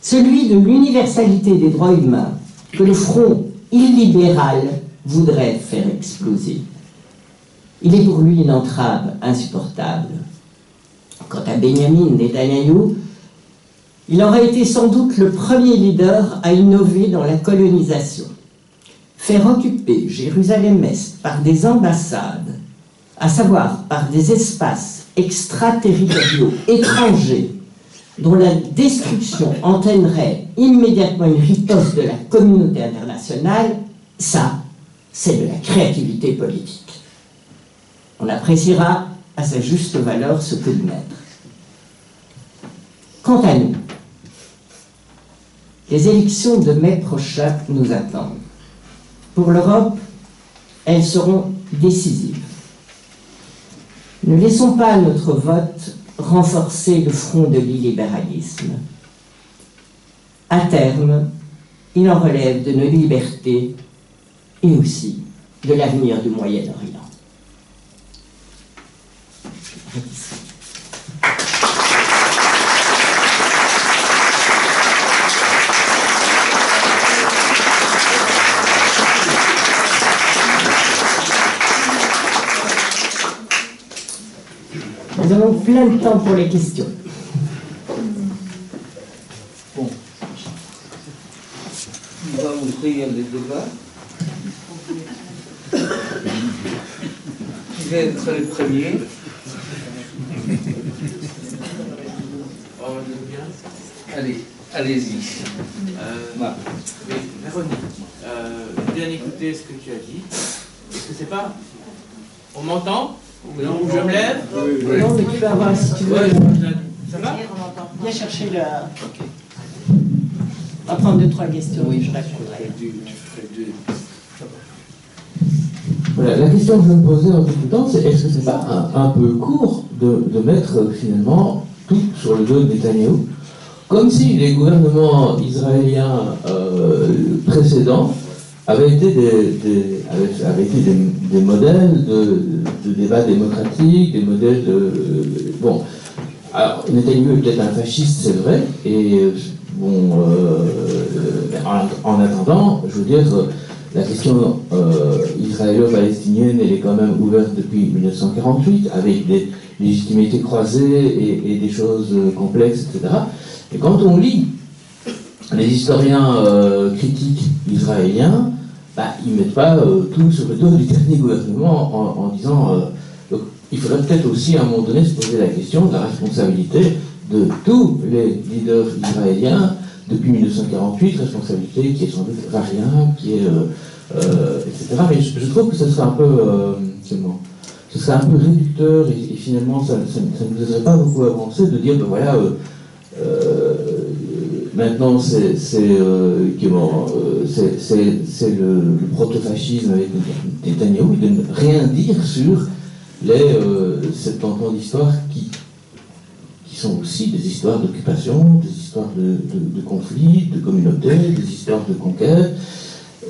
celui de l'universalité des droits humains, que le front illibéral voudrait faire exploser. Il est pour lui une entrave insupportable. Quant à Benjamin Netanyahou, il aurait été sans doute le premier leader à innover dans la colonisation. Faire occuper Jérusalem-Est par des ambassades, à savoir par des espaces extraterritoriaux étrangers, dont la destruction entraînerait immédiatement une riposte de la communauté internationale, ça, c'est de la créativité politique. On appréciera à sa juste valeur ce coup de maître. Quant à nous, les élections de mai prochain nous attendent. Pour l'Europe, elles seront décisives. Ne laissons pas notre vote renforcer le front de l'illibéralisme. À terme, il en relève de nos libertés et aussi de l'avenir du Moyen-Orient. Nous avons plein de temps pour les questions. Bon. On va ouvrir le débat. Qui va être le premier? Allez, allez-y. Voilà. Oui, Véronique, bien écouter ce que tu as dit. Est-ce que c'est pas... On m'entend? Non, je me lève? Non, mais tu peux avoir, si tu veux. Ouais, ça va? Viens chercher le... On va prendre 2-3 questions, oui, je répondrai. Voilà, la question que je me posais en t'écoutant, c'est est-ce que c'est pas un peu court de mettre finalement tout sur le dos de Netanyahou, comme si les gouvernements israéliens précédents avaient été des modèles de débat démocratique, des modèles de... Bon, alors Netanyahou est peut-être un fasciste, c'est vrai, et bon, en attendant, je veux dire, la question israélo-palestinienne, elle est quand même ouverte depuis 1948, avec des légitimités croisées et des choses complexes, etc. Et quand on lit les historiens critiques israéliens, bah, ils ne mettent pas tout sur le dos du dernier gouvernement en disant... donc, il faudrait peut-être aussi à un moment donné se poser la question de la responsabilité de tous les leaders israéliens depuis 1948, responsabilité qui est sans doute variable, qui est... etc. Mais je trouve que ce serait un peu... ce serait un peu réducteur et finalement ça ne nous aiderait pas beaucoup à avancer de dire, ben voilà... maintenant, c'est le proto-fascisme avec Netanyahou, de ne rien dire sur les 70 ans d'histoire qui sont aussi des histoires d'occupation, des histoires de conflits, de communautés, des histoires de conquête.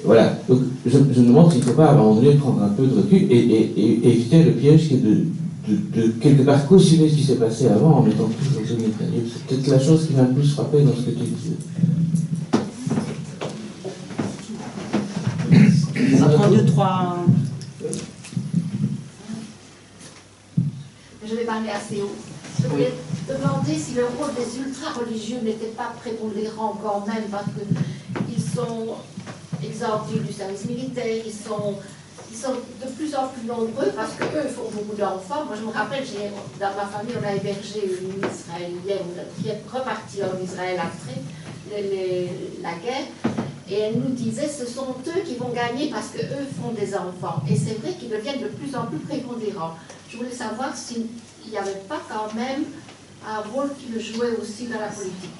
Voilà. Donc, je me demande s'il ne faut pas, à un moment donné, prendre un peu de recul et éviter le piège qui est de quelque part cautionner ce qui s'est passé avant en mettant tout sur le Netanyahou. C'est peut-être la chose qui m'a le plus frappé dans ce que tu disais. On prend 2-3... Je vais parler assez haut. Je voulais demander si le rôle des ultra-religieux n'était pas prépondérant quand même, parce qu'ils sont exemptés du service militaire, ils sont de plus en plus nombreux, parce qu'eux font beaucoup d'enfants. Moi, je me rappelle, dans ma famille, on a hébergé une Israélienne qui est repartie en Israël après la guerre, et elle nous disait, ce sont eux qui vont gagner parce qu'eux font des enfants. Et c'est vrai qu'ils deviennent de plus en plus prépondérants. Je voulais savoir s'il n'y avait pas quand même un rôle qu'il jouait aussi dans la politique.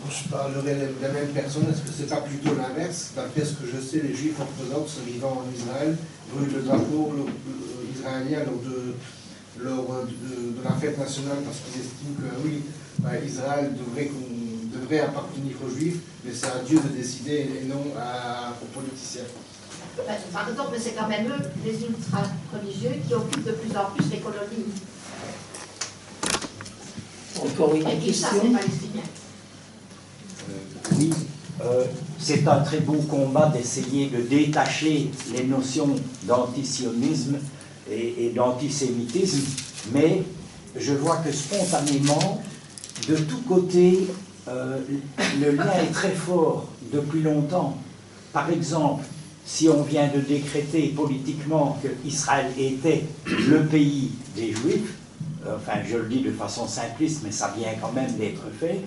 Je parlerai de la même personne, est-ce que c'est pas plutôt l'inverse? D'après ce que je sais, les juifs orthodoxes vivant en Israël brûlent le drapeau israélien lors de la fête nationale parce qu'ils estiment que oui, Israël devrait appartenir aux juifs, mais c'est à Dieu de décider et non aux politiciens. Pardon, mais c'est quand même eux, les ultra-religieux, qui occupent de plus en plus les colonies. Encore une Et qui chassent question. les Palestiniens. Oui, c'est un très beau combat d'essayer de détacher les notions d'antisionisme et d'antisémitisme, mais je vois que spontanément, de tous côtés, le lien est très fort depuis longtemps. Par exemple, si on vient de décréter politiquement que Israël était le pays des Juifs, enfin je le dis de façon simpliste, mais ça vient quand même d'être fait.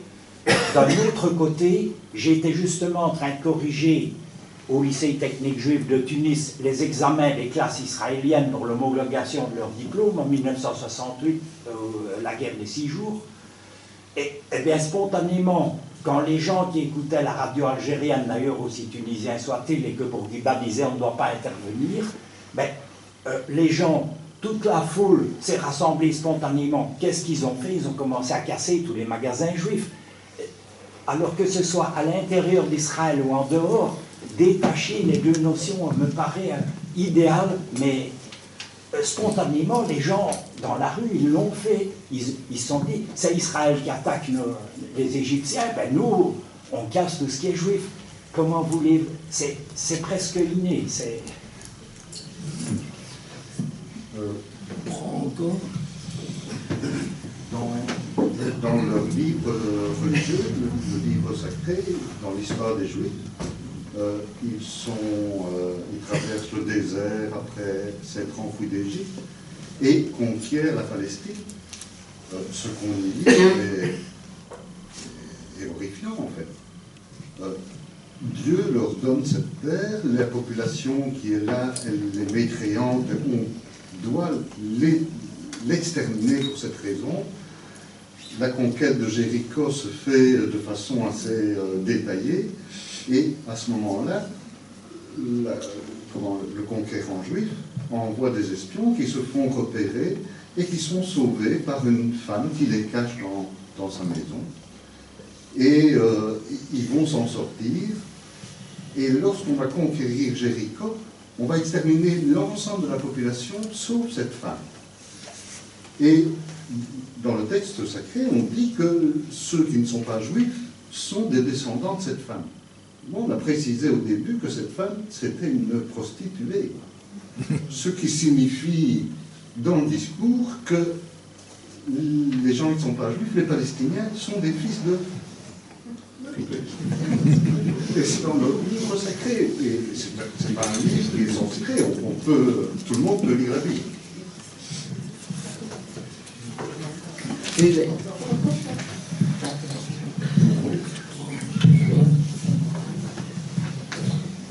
D'un autre côté, j'étais justement en train de corriger au lycée technique juif de Tunis les examens des classes israéliennes pour l'homologation de leur diplôme en 1968, la guerre des 6 jours. Et bien spontanément, quand les gens qui écoutaient la radio algérienne, d'ailleurs aussi tunisiens soient-ils, et que Bourguiba disait on ne doit pas intervenir, ben, les gens, toute la foule s'est rassemblée spontanément. Qu'est-ce qu'ils ont fait? Ils ont commencé à casser tous les magasins juifs. Alors que ce soit à l'intérieur d'Israël ou en dehors, détacher les deux notions me paraît idéal, mais spontanément, les gens dans la rue, ils l'ont fait. Ils se sont dit, c'est Israël qui attaque les Égyptiens, ben nous, on casse tout ce qui est juif. Comment voulez-vous? C'est presque inné. Encore. Dans leur livre religieux, le livre sacré, dans l'histoire des Juifs, ils traversent le désert après s'être enfouis d'Égypte et conquièrent la Palestine. Ce qu'on y lit est horrifiant en fait. Dieu leur donne cette terre, la population qui est là, elle est mécréante, on doit l'exterminer pour cette raison. La conquête de Jéricho se fait de façon assez détaillée, et à ce moment-là, le conquérant juif envoie des espions qui se font repérer et qui sont sauvés par une femme qui les cache dans sa maison. Et ils vont s'en sortir, et lorsqu'on va conquérir Jéricho, on va exterminer l'ensemble de la population, sauf cette femme. Et dans le texte sacré, on dit que ceux qui ne sont pas juifs sont des descendants de cette femme. Bon, on a précisé au début que cette femme, c'était une prostituée. Ce qui signifie dans le discours que les gens qui ne sont pas juifs, les Palestiniens, sont des fils de... Et c'est dans le livre sacré. Et c'est pas un livre qui est sans secret. Tout le monde peut lire la Bible.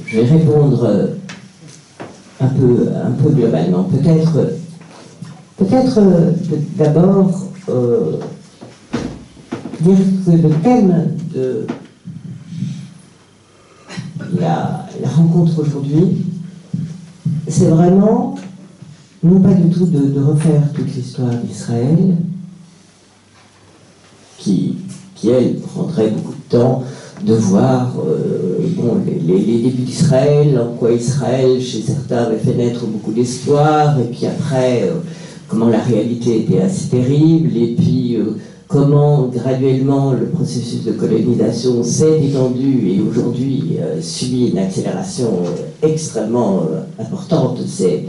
Je vais répondre un peu globalement. Peut-être d'abord dire que le thème de la rencontre aujourd'hui, c'est vraiment non pas du tout de refaire toute l'histoire d'Israël, qui elle prendrait beaucoup de temps, de voir les débuts d'Israël, en quoi Israël, chez certains, avait fait naître beaucoup d'espoir, et puis après, comment la réalité était assez terrible, et puis comment graduellement le processus de colonisation s'est étendu et aujourd'hui subit une accélération extrêmement importante ces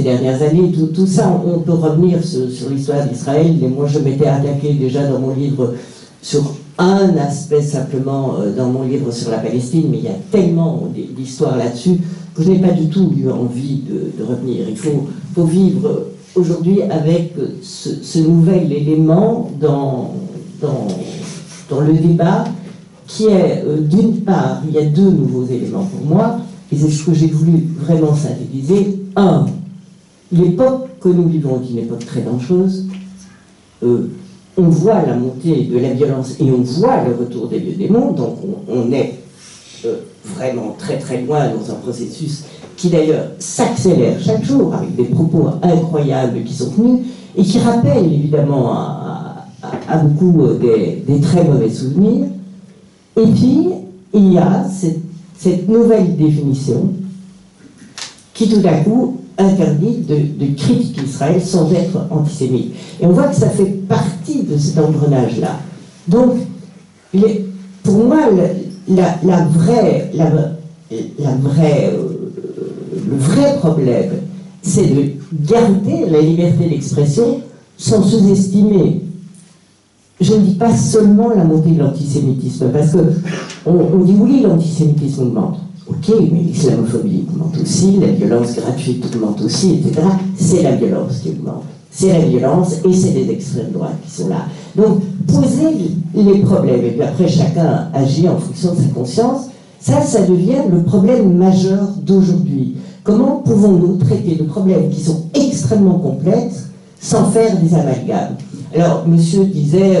dernières années. Tout ça, on peut revenir sur l'histoire d'Israël, et moi je m'étais attaqué déjà dans mon livre sur un aspect simplement dans mon livre sur la Palestine, mais il y a tellement d'histoires là-dessus que je n'ai pas du tout eu envie de revenir. Il faut vivre aujourd'hui avec ce nouvel élément dans le débat qui est, d'une part, il y a deux nouveaux éléments pour moi, et c'est ce que j'ai voulu vraiment synthétiser. Un, l'époque que nous vivons est une époque très dangereuse. On voit la montée de la violence et on voit le retour des vieux démons, donc on est vraiment très très loin dans un processus qui d'ailleurs s'accélère chaque jour avec des propos incroyables qui sont tenus et qui rappellent évidemment à beaucoup des très mauvais souvenirs. Et puis il y a cette nouvelle définition qui tout à coup interdit de critiquer Israël sans être antisémite. Et on voit que ça fait partie de cet engrenage-là. Donc, pour moi, le vrai problème, c'est de garder la liberté d'expression sans sous-estimer. Je ne dis pas seulement la montée de l'antisémitisme, parce que on dit oui, l'antisémitisme augmente. Ok, mais l'islamophobie augmente aussi, la violence gratuite augmente aussi, etc. C'est la violence qui augmente. C'est la violence et c'est les extrêmes droites qui sont là. Donc, poser les problèmes, et puis après chacun agit en fonction de sa conscience, ça devient le problème majeur d'aujourd'hui. Comment pouvons-nous traiter de problèmes qui sont extrêmement complexes sans faire des amalgames? Alors, monsieur disait,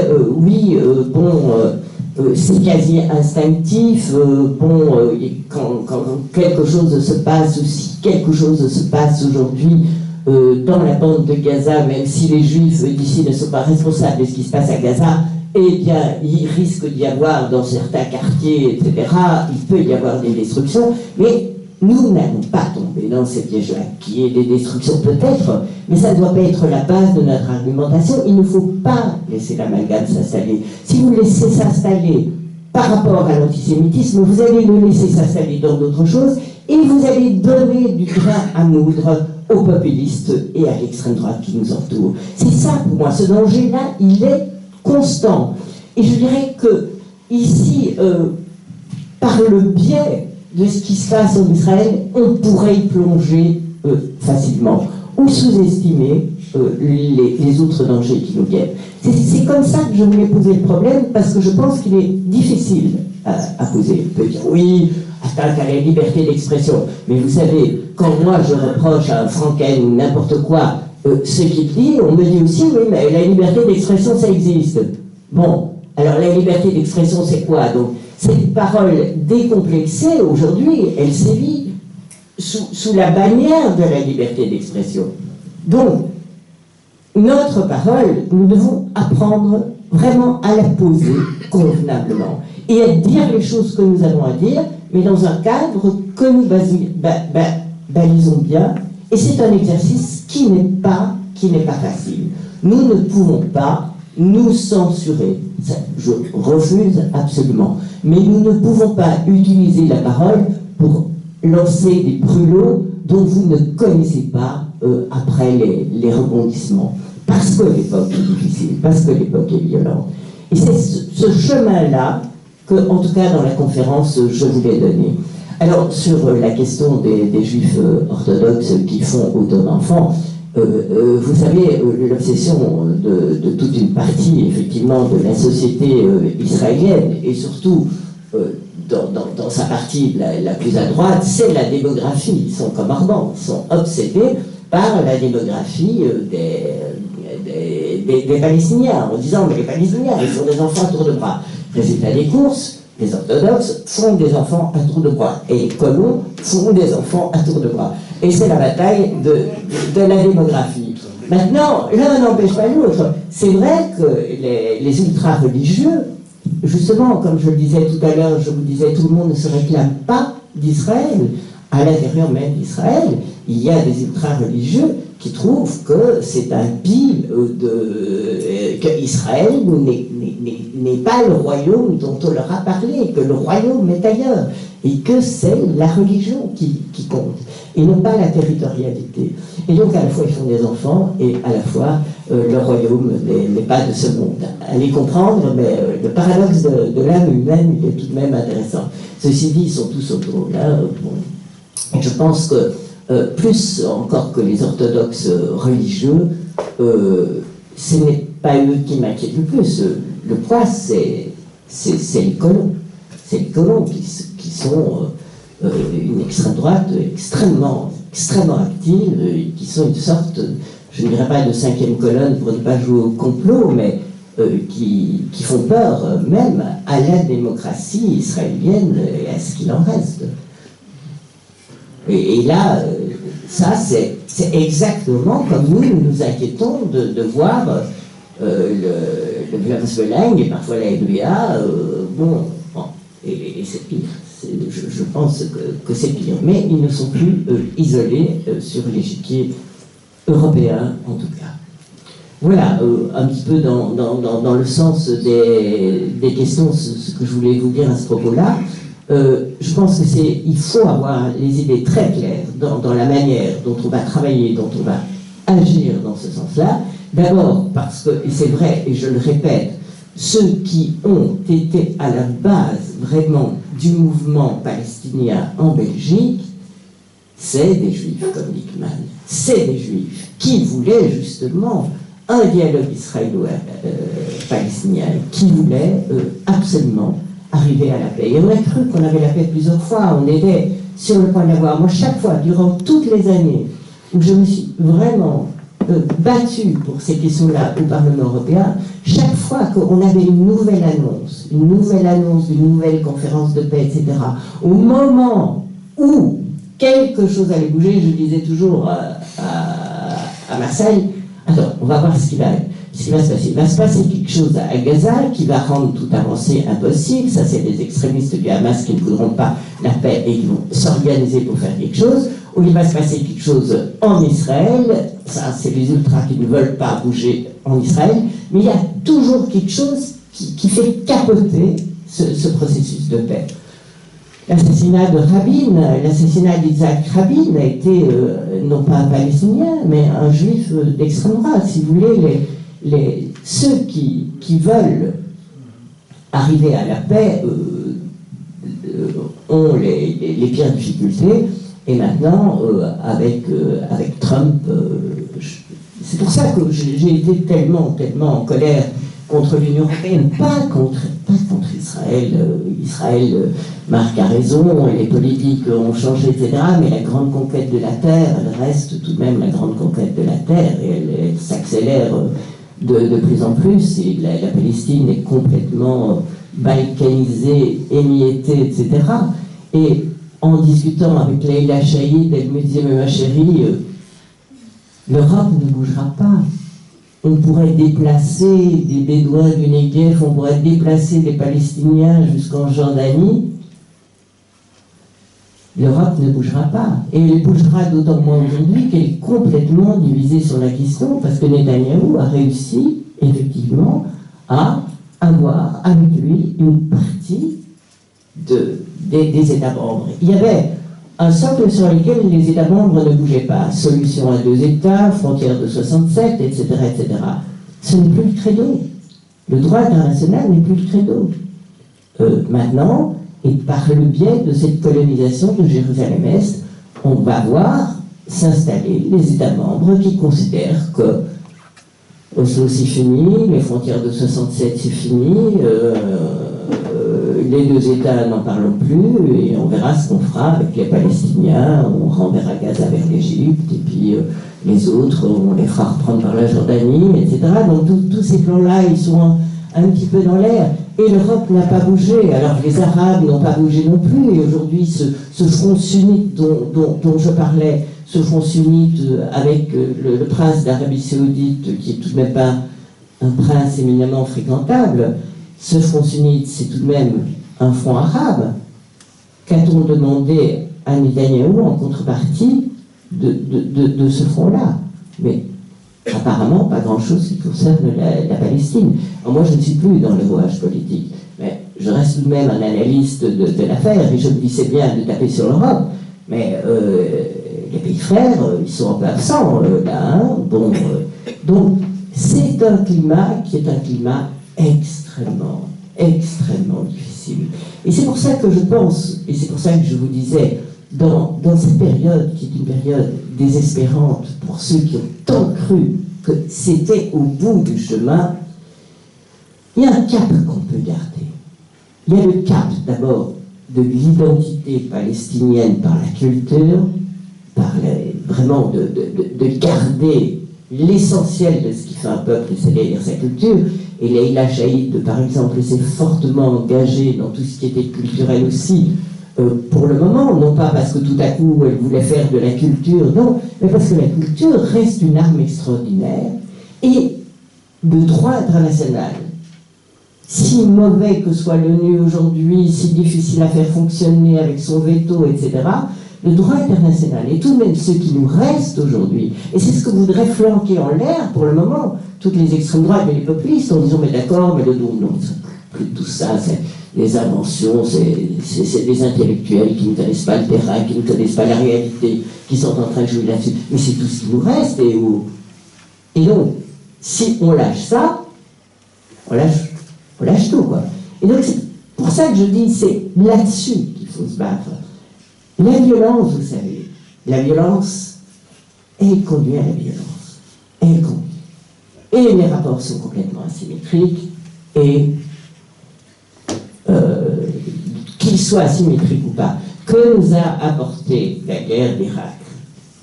c'est quasi instinctif, quand quelque chose se passe, ou si quelque chose se passe aujourd'hui dans la bande de Gaza, même si les Juifs d'ici ne sont pas responsables de ce qui se passe à Gaza, eh bien, il risque d'y avoir dans certains quartiers, etc., il peut y avoir des destructions, mais nous n'allons pas tomber dans ces pièges-là, qui est des destructions peut-être, mais ça ne doit pas être la base de notre argumentation. Il ne faut pas laisser l'amalgame s'installer. Si vous laissez s'installer par rapport à l'antisémitisme, vous allez le laisser s'installer dans d'autres choses, et vous allez donner du grain à moudre aux populistes et à l'extrême droite qui nous entoure. C'est ça pour moi, ce danger-là, il est constant. Et je dirais que ici, par le biais de ce qui se passe en Israël, on pourrait y plonger facilement, ou sous-estimer les autres dangers qui nous viennent. C'est comme ça que je voulais poser le problème, parce que je pense qu'il est difficile à poser. On peut dire, oui, atteinte à la liberté d'expression, mais vous savez, quand moi je reproche à un Franken ou n'importe quoi ce qu'il dit, on me dit aussi, oui, mais la liberté d'expression, ça existe. Bon, alors la liberté d'expression, c'est quoi? Donc, cette parole décomplexée, aujourd'hui, elle sévit sous la bannière de la liberté d'expression. Donc, notre parole, nous devons apprendre vraiment à la poser convenablement et à dire les choses que nous avons à dire, mais dans un cadre que nous balisons bien. Et c'est un exercice qui n'est pas facile. Nous ne pouvons pas nous censurer. Ça, je refuse absolument. Mais nous ne pouvons pas utiliser la parole pour lancer des brûlots dont vous ne connaissez pas après les rebondissements. Parce que l'époque est difficile, parce que l'époque est violente. Et c'est ce chemin-là que, en tout cas dans la conférence, je voulais donner. Alors, sur la question des juifs orthodoxes qui font autant d'enfants, vous savez, l'obsession de toute une partie, effectivement, de la société israélienne, et surtout dans sa partie la plus à droite, c'est la démographie. Ils sont comme ardents, ils sont obsédés par la démographie des Palestiniens, en disant, mais les Palestiniens, ils font des enfants à tour de bras. Résultat des courses, les orthodoxes font des enfants à tour de bras, et les colons font des enfants à tour de bras. Et c'est la bataille de la démographie. Maintenant, l'un n'empêche pas l'autre. C'est vrai que les ultra-religieux, justement, comme je le disais tout à l'heure, je vous disais, tout le monde ne se réclame pas d'Israël. À l'intérieur même d'Israël, il y a des ultra-religieux qui trouvent que c'est un pile qu'Israël n'est pas le royaume dont on leur a parlé, que le royaume est ailleurs, et que c'est la religion qui compte, et non pas la territorialité. Et donc à la fois ils font des enfants, et à la fois le royaume n'est pas de ce monde. Allez comprendre, mais le paradoxe de l'âme humaine est tout de même intéressant. Ceci dit, ils sont tous autour là. Bon. Je pense que plus encore que les orthodoxes religieux, ce n'est pas eux qui m'inquiètent le plus. Le poids, c'est les colons. C'est les colons qui sont une extrême droite extrêmement extrêmement actives, qui sont une sorte, je ne dirais pas de cinquième colonne pour ne pas jouer au complot, mais qui font peur même à la démocratie israélienne et à ce qu'il en reste. Et là, ça c'est exactement comme nous nous inquiétons de voir le Wilhelmswelling et parfois la LBA, et c'est pire. Je pense que c'est pire. Mais ils ne sont plus isolés sur l'échiquier européen, en tout cas. Voilà, un petit peu dans le sens des questions, ce que je voulais vous dire à ce propos-là. Je pense qu'il faut avoir les idées très claires dans la manière dont on va travailler, dont on va agir dans ce sens-là. D'abord parce que, et c'est vrai, et je le répète, ceux qui ont été à la base vraiment du mouvement palestinien en Belgique, c'est des juifs comme Lickman, c'est des juifs qui voulaient justement un dialogue israélo-palestinien, qui voulaient absolument arriver à la paix. Et on a cru qu'on avait la paix plusieurs fois, on était sur le point d'avoir. Moi, chaque fois, durant toutes les années où je me suis vraiment battu pour ces questions-là au Parlement européen, chaque fois qu'on avait une nouvelle annonce d'une nouvelle conférence de paix, etc., au moment où quelque chose allait bouger, je disais toujours à Marseille, attends, on va voir ce qui va se passer. Il va se passer quelque chose à Gaza qui va rendre toute avancée impossible. Ça, c'est des extrémistes du Hamas qui ne voudront pas la paix et qui vont s'organiser pour faire quelque chose. Ou il va se passer quelque chose en Israël. Ça, c'est les ultras qui ne veulent pas bouger en Israël. Mais il y a toujours quelque chose qui fait capoter ce processus de paix. L'assassinat de Rabin, l'assassinat d'Isaac Rabin a été non pas un palestinien, mais un juif d'extrême droite. Si vous voulez, ceux qui veulent arriver à la paix ont les pires difficultés. Et maintenant, avec Trump, c'est pour ça que j'ai été tellement en colère contre l'Union européenne, pas contre Israël. Israël, Marc a raison, et les politiques ont changé, etc. Mais la grande conquête de la terre, elle reste tout de même la grande conquête de la terre, et elle s'accélère de plus en plus. Et la Palestine est complètement balkanisée, émiettée, etc. Et en discutant avec Leila Chaïd, elle me disait, mais ma chérie, l'Europe ne bougera pas. On pourrait déplacer des Bédouins du Negev, on pourrait déplacer des Palestiniens jusqu'en Jordanie. L'Europe ne bougera pas. Et elle bougera d'autant moins aujourd'hui qu'elle est complètement divisée sur la question, parce que Netanyahou a réussi, effectivement, à avoir avec lui une partie des États membres. Il y avait un socle sur lequel les États membres ne bougeaient pas. Solution à 2 États, frontière de 67, etc., etc. Ce n'est plus le credo. Le droit international n'est plus le credo. Maintenant, et par le biais de cette colonisation de Jérusalem-Est, on va voir s'installer les États membres qui considèrent que Oslo c'est fini, les frontières de 67 c'est fini, les 2 États n'en parlons plus, et on verra ce qu'on fera avec les Palestiniens, on renverra Gaza vers l'Égypte, et puis les autres, on les fera reprendre par la Jordanie, etc. Donc tous ces plans-là, ils sont un petit peu dans l'air, et l'Europe n'a pas bougé, alors les Arabes n'ont pas bougé non plus, et aujourd'hui ce front sunnite dont je parlais, ce front sunnite avec le prince d'Arabie Saoudite, qui est tout de même pas un prince éminemment fréquentable, ce front sunnite, c'est tout de même un front arabe. Qu'a-t-on demandé à Netanyahou en contrepartie de ce front-là? Mais apparemment, pas grand-chose qui concerne la Palestine. Alors moi, je ne suis plus dans le rouage politique, mais je reste tout de même un analyste de l'affaire, et je me dis c'est bien de taper sur l'Europe, mais les pays frères, ils sont un peu absents là. Hein, donc, c'est un climat qui est un climat extrêmement difficile. Et c'est pour ça que je pense, et c'est pour ça que je vous disais, dans cette période qui est une période désespérante pour ceux qui ont tant cru que c'était au bout du chemin, il y a un cap qu'on peut garder. Il y a le cap d'abord de l'identité palestinienne par la culture, par les vraiment de garder l'essentiel de ce qui fait un peuple, c'est-à-dire sa culture. Et Leïla Chaïd, par exemple, s'est fortement engagée dans tout ce qui était culturel aussi, pour le moment, non pas parce que tout à coup elle voulait faire de la culture, non, mais parce que la culture reste une arme extraordinaire. Et le droit international, si mauvais que soit l'ONU aujourd'hui, si difficile à faire fonctionner avec son veto, etc., le droit international et tout de même ce qui nous reste aujourd'hui, et c'est ce que voudrait flanquer en l'air pour le moment toutes les extrêmes droites et les populistes en disant mais d'accord, mais le non, plus tout ça, c'est des inventions, c'est des intellectuels qui ne connaissent pas le terrain, qui ne connaissent pas la réalité, qui sont en train de jouer là-dessus, mais c'est tout ce qui nous reste. Et donc, si on lâche ça, on lâche tout, quoi. Et donc c'est pour ça que je dis, c'est là-dessus qu'il faut se battre. La violence, vous savez, la violence, elle conduit à la violence. Elle conduit. Et les rapports sont complètement asymétriques, et qu'ils soient asymétriques ou pas, que nous a apporté la guerre d'Irak,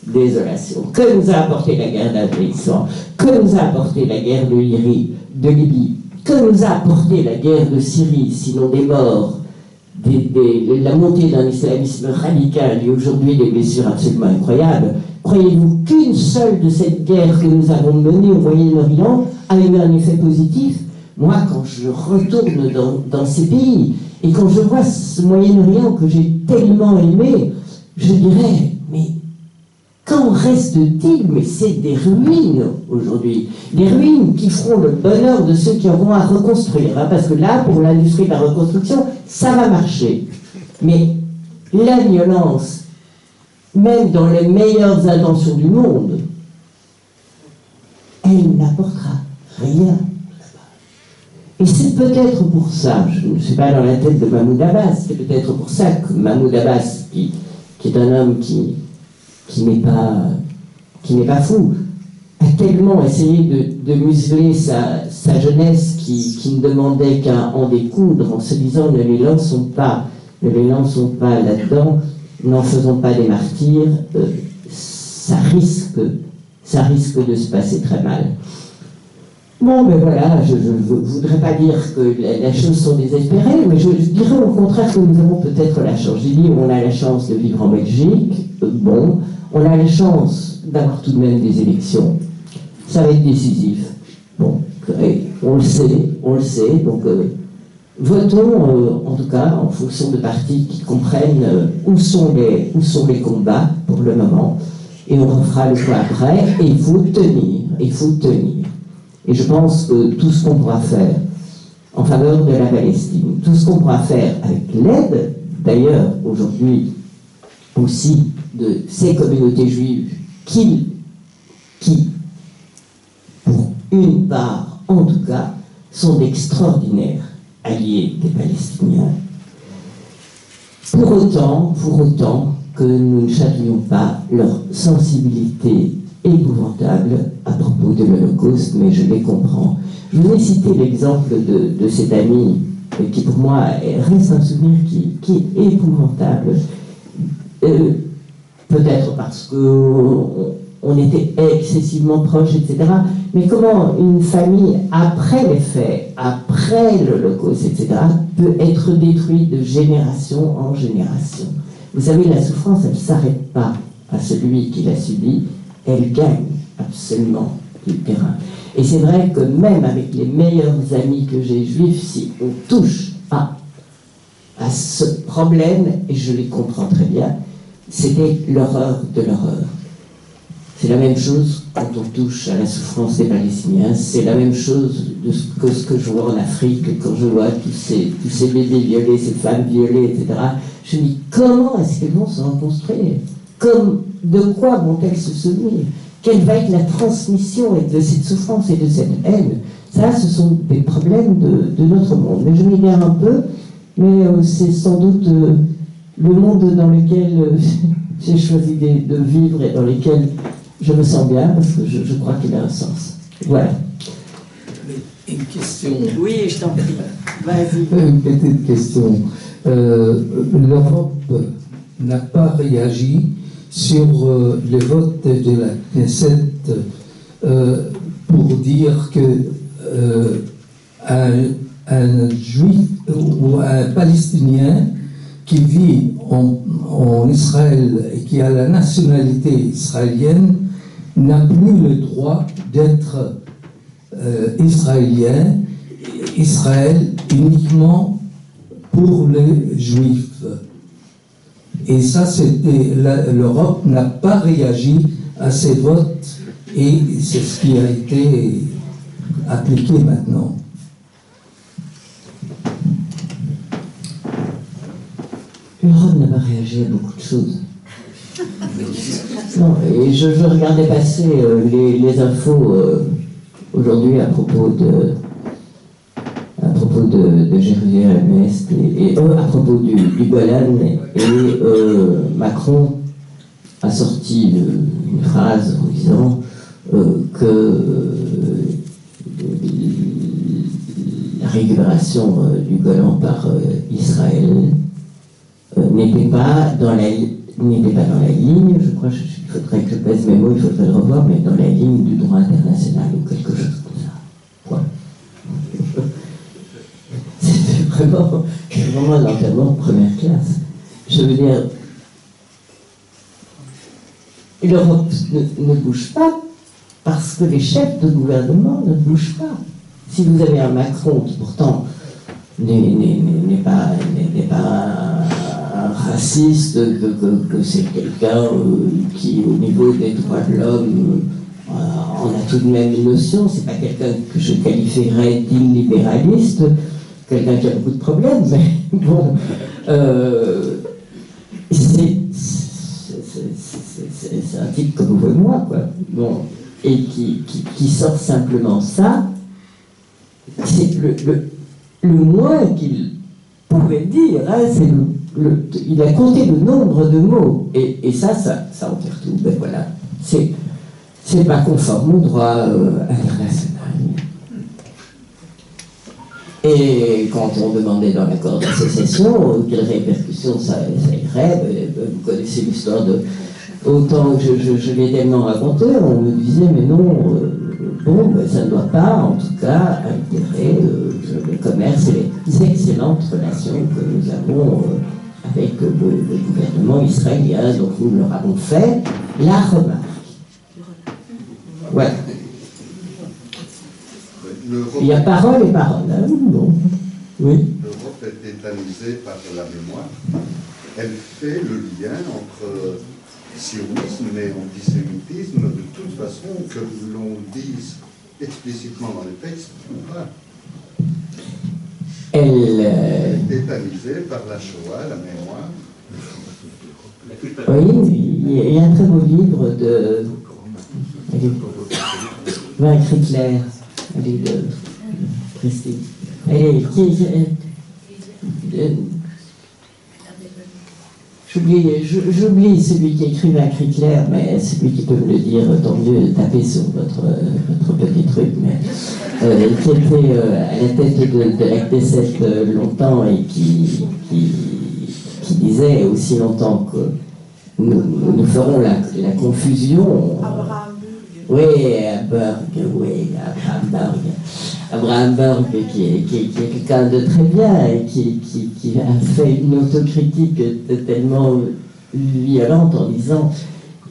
désolation, que nous a apporté la guerre d'Afghanistan, que nous a apporté la guerre de Libye, que nous a apporté la guerre de Syrie, sinon des morts, la montée d'un islamisme radical et aujourd'hui des blessures absolument incroyables, croyez-vous qu'une seule de ces guerres que nous avons menées au Moyen-Orient a eu un effet positif? Moi, quand je retourne dans ces pays et quand je vois ce Moyen-Orient que j'ai tellement aimé, je dirais, mais qu'en reste-t-il? Mais c'est des ruines aujourd'hui. Des ruines qui feront le bonheur de ceux qui auront à reconstruire. Hein, parce que là, pour l'industrie de la reconstruction, ça va marcher. Mais la violence, même dans les meilleures intentions du monde, elle n'apportera rien. Et c'est peut-être pour ça, je ne suis pas dans la tête de Mahmoud Abbas, c'est peut-être pour ça que Mahmoud Abbas, qui est un homme qui n'est pas fou, a tellement essayé de museler sa jeunesse qui ne demandait qu'à en découdre en se disant ne les lançons pas là-dedans, n'en faisons pas des martyrs, ça risque de se passer très mal. Bon, mais voilà, je ne voudrais pas dire que les choses sont désespérées, mais je dirais au contraire que nous avons peut-être la chance. J'ai dit, on a la chance de vivre en Belgique, bon, on a la chance d'avoir tout de même des élections. Ça va être décisif. Bon, on le sait, donc votons en tout cas en fonction de partis qui comprennent où sont les combats pour le moment, et on refera le point après, et il faut tenir. Et je pense que tout ce qu'on pourra faire en faveur de la Palestine, tout ce qu'on pourra faire avec l'aide, d'ailleurs, aujourd'hui, aussi de ces communautés juives qui, pour une part, en tout cas, sont d'extraordinaires alliés des Palestiniens. Pour autant que nous ne chatouillons pas leur sensibilité épouvantable à propos de l'Holocauste, mais je les comprends. Je vous ai cité l'exemple de cet ami qui pour moi reste un souvenir qui est épouvantable. Peut-être parce qu'on était excessivement proches, etc. Mais comment une famille, après les faits, après l'Holocauste, etc., peut être détruite de génération en génération. Vous savez, la souffrance, elle ne s'arrête pas à celui qui l'a subie, elle gagne absolument du terrain. Et c'est vrai que même avec les meilleurs amis que j'ai juifs, si on touche à ce problème, et je les comprends très bien, c'était l'horreur de l'horreur. C'est la même chose quand on touche à la souffrance des Palestiniens, c'est la même chose que ce que je vois en Afrique, quand je vois tous ces bébés violés, ces femmes violées, etc. Je me dis, comment est-ce qu'elles vont se reconstruire? De quoi vont-elles se souvenir? Quelle va être la transmission de cette souffrance et de cette haine? Ça, ce sont des problèmes de notre monde. Mais je m'égare un peu, mais c'est sans doute le monde dans lequel j'ai choisi de vivre et dans lequel je me sens bien, parce que je crois qu'il a un sens. Voilà. Une question. Oui, je t'en prie. Vas-y. Une petite question. L'Europe n'a pas réagi sur le vote de la Knesset pour dire que un juif ou un palestinien qui vit en Israël et qui a la nationalité israélienne n'a plus le droit d'être israélien, Israël uniquement pour les juifs. Et ça, l'Europe n'a pas réagi à ces votes et c'est ce qui a été appliqué maintenant. L'Europe n'a pas réagi à beaucoup de choses. Non, et je regardais passer les infos aujourd'hui à propos de Jérusalem-Est et à propos du Golan, et Macron a sorti une phrase en disant que la récupération du Golan par Israël n'était pas dans la ligne, je crois, il faudrait que je pèse mes mots, il faudrait le revoir, mais dans la ligne du droit international ou quelque chose comme ça. Point. C'était vraiment un enterrement de première classe. Je veux dire, l'Europe ne bouge pas parce que les chefs de gouvernement ne bougent pas. Si vous avez un Macron qui pourtant n'est pas un raciste, que c'est quelqu'un qui, au niveau des droits de l'homme, on a tout de même une notion, c'est pas quelqu'un que je qualifierais d'illibéraliste, quelqu'un qui a beaucoup de problèmes, mais bon, c'est un type comme vous et moi, quoi. Bon, et qui sort simplement ça, c'est le moins qu'il pourrait dire, hein, c'est il a compté le nombre de mots, et ça enterre tout. Ben voilà, c'est pas conforme au droit international. Et quand on demandait dans l'accord d'association quelles répercussions ça irait, vous connaissez l'histoire de... Autant que je l'ai tellement raconté, on me disait mais non, ça ne doit pas en tout cas altérer le commerce et les excellentes relations que nous avons avec le gouvernement israélien. Donc nous leur avons fait la remarque. Ouais. Il y a parole et parole. Hein, bon. Oui. L'Europe est tétanisée par la mémoire. Elle fait le lien entre sionisme et antisémitisme de toute façon, que l'on dise explicitement dans les textes ou pas. Elle est tétanisée par la Shoah, la mémoire. Oui, il y a un très beau livre de Vaincre Hitler, de Christine. J'oublie celui qui écrit Vaincre Hitler, mais celui qui peut me le dire, tant mieux, tapez sur votre petit truc, mais qui était à la tête de la Knesset longtemps et qui disait aussi longtemps que nous ferons la confusion. Abraham Burg, qui est quelqu'un de très bien et qui a fait une autocritique tellement violente en disant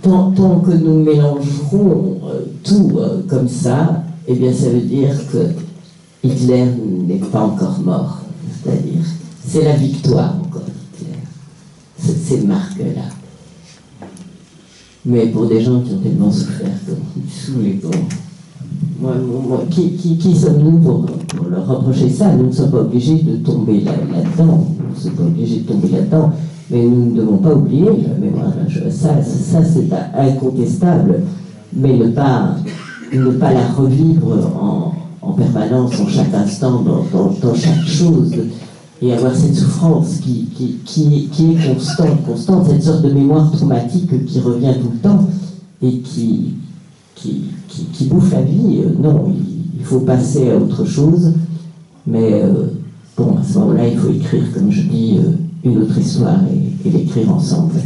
tant que nous mélangerons tout comme ça, eh bien ça veut dire que Hitler n'est pas encore mort. C'est-à-dire, c'est la victoire encore d'Hitler. Ces marques-là. Mais pour des gens qui ont tellement souffert comme sous les ponts, qui sommes-nous pour leur reprocher ça? Nous ne sommes pas obligés de tomber là-dedans. Nous ne sommes pas obligés de tomber là-dedans. Mais nous ne devons pas oublier la mémoire de la chose. Ça c'est incontestable. Mais ne pas la revivre en permanence, en chaque instant, dans chaque chose. Et avoir cette souffrance qui est constante, cette sorte de mémoire traumatique qui revient tout le temps et qui bouffe la vie. Non, il faut passer à autre chose, mais bon, à ce moment-là, il faut écrire, comme je dis, une autre histoire et l'écrire ensemble.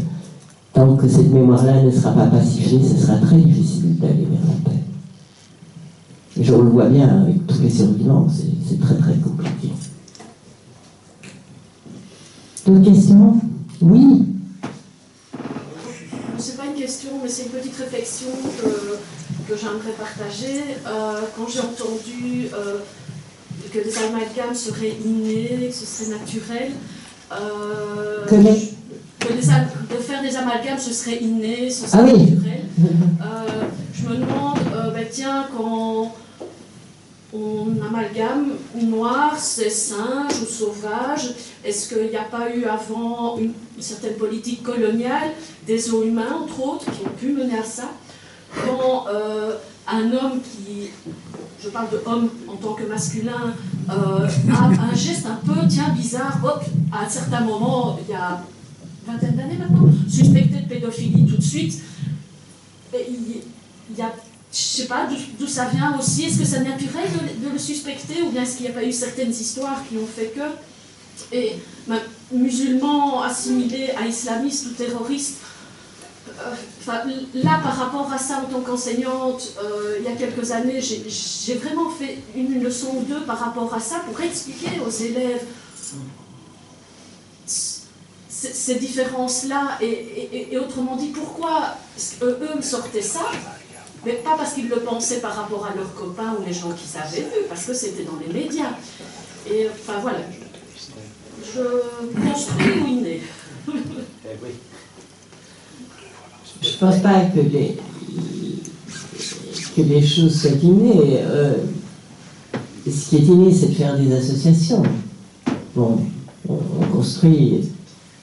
tant que cette mémoire-là ne sera pas pacifiée, ce sera très difficile d'aller vers la paix. Et je le vois bien avec tous les survivants, c'est très très compliqué. D'autres questions? Oui. C'est pas une question, mais c'est une petite réflexion que j'aimerais partager. Quand j'ai entendu que des amalgames seraient innés, que ce serait naturel, de faire des amalgames, ce serait inné, ce serait naturel. Je me demande, tiens, quand on amalgame noir, c'est singe ou sauvage, est-ce qu'il n'y a pas eu avant une certaine politique coloniale des eaux humains, entre autres, qui ont pu mener à ça? Quand un homme qui, je parle de homme en tant que masculin, a un geste un peu, bizarre, hop, à un certain moment, il y a une vingtaine d'années maintenant, suspecté de pédophilie tout de suite, il y a, je ne sais pas d'où ça vient aussi, est-ce que c'est naturel de le suspecter, ou bien est-ce qu'il n'y a pas eu certaines histoires qui ont fait que, et musulmans assimilés à islamistes ou terroristes, là, par rapport à ça, en tant qu'enseignante, il y a quelques années, j'ai vraiment fait une leçon ou deux par rapport à ça pour expliquer aux élèves ces différences-là et autrement dit, pourquoi eux me sortaient ça, mais pas parce qu'ils le pensaient par rapport à leurs copains ou les gens qu'ils avaient vus, parce que c'était dans les médias. Et voilà, je construis ou inné. Je ne pense pas que les choses soient innées. Ce qui est inné, c'est de faire des associations. Bon, on construit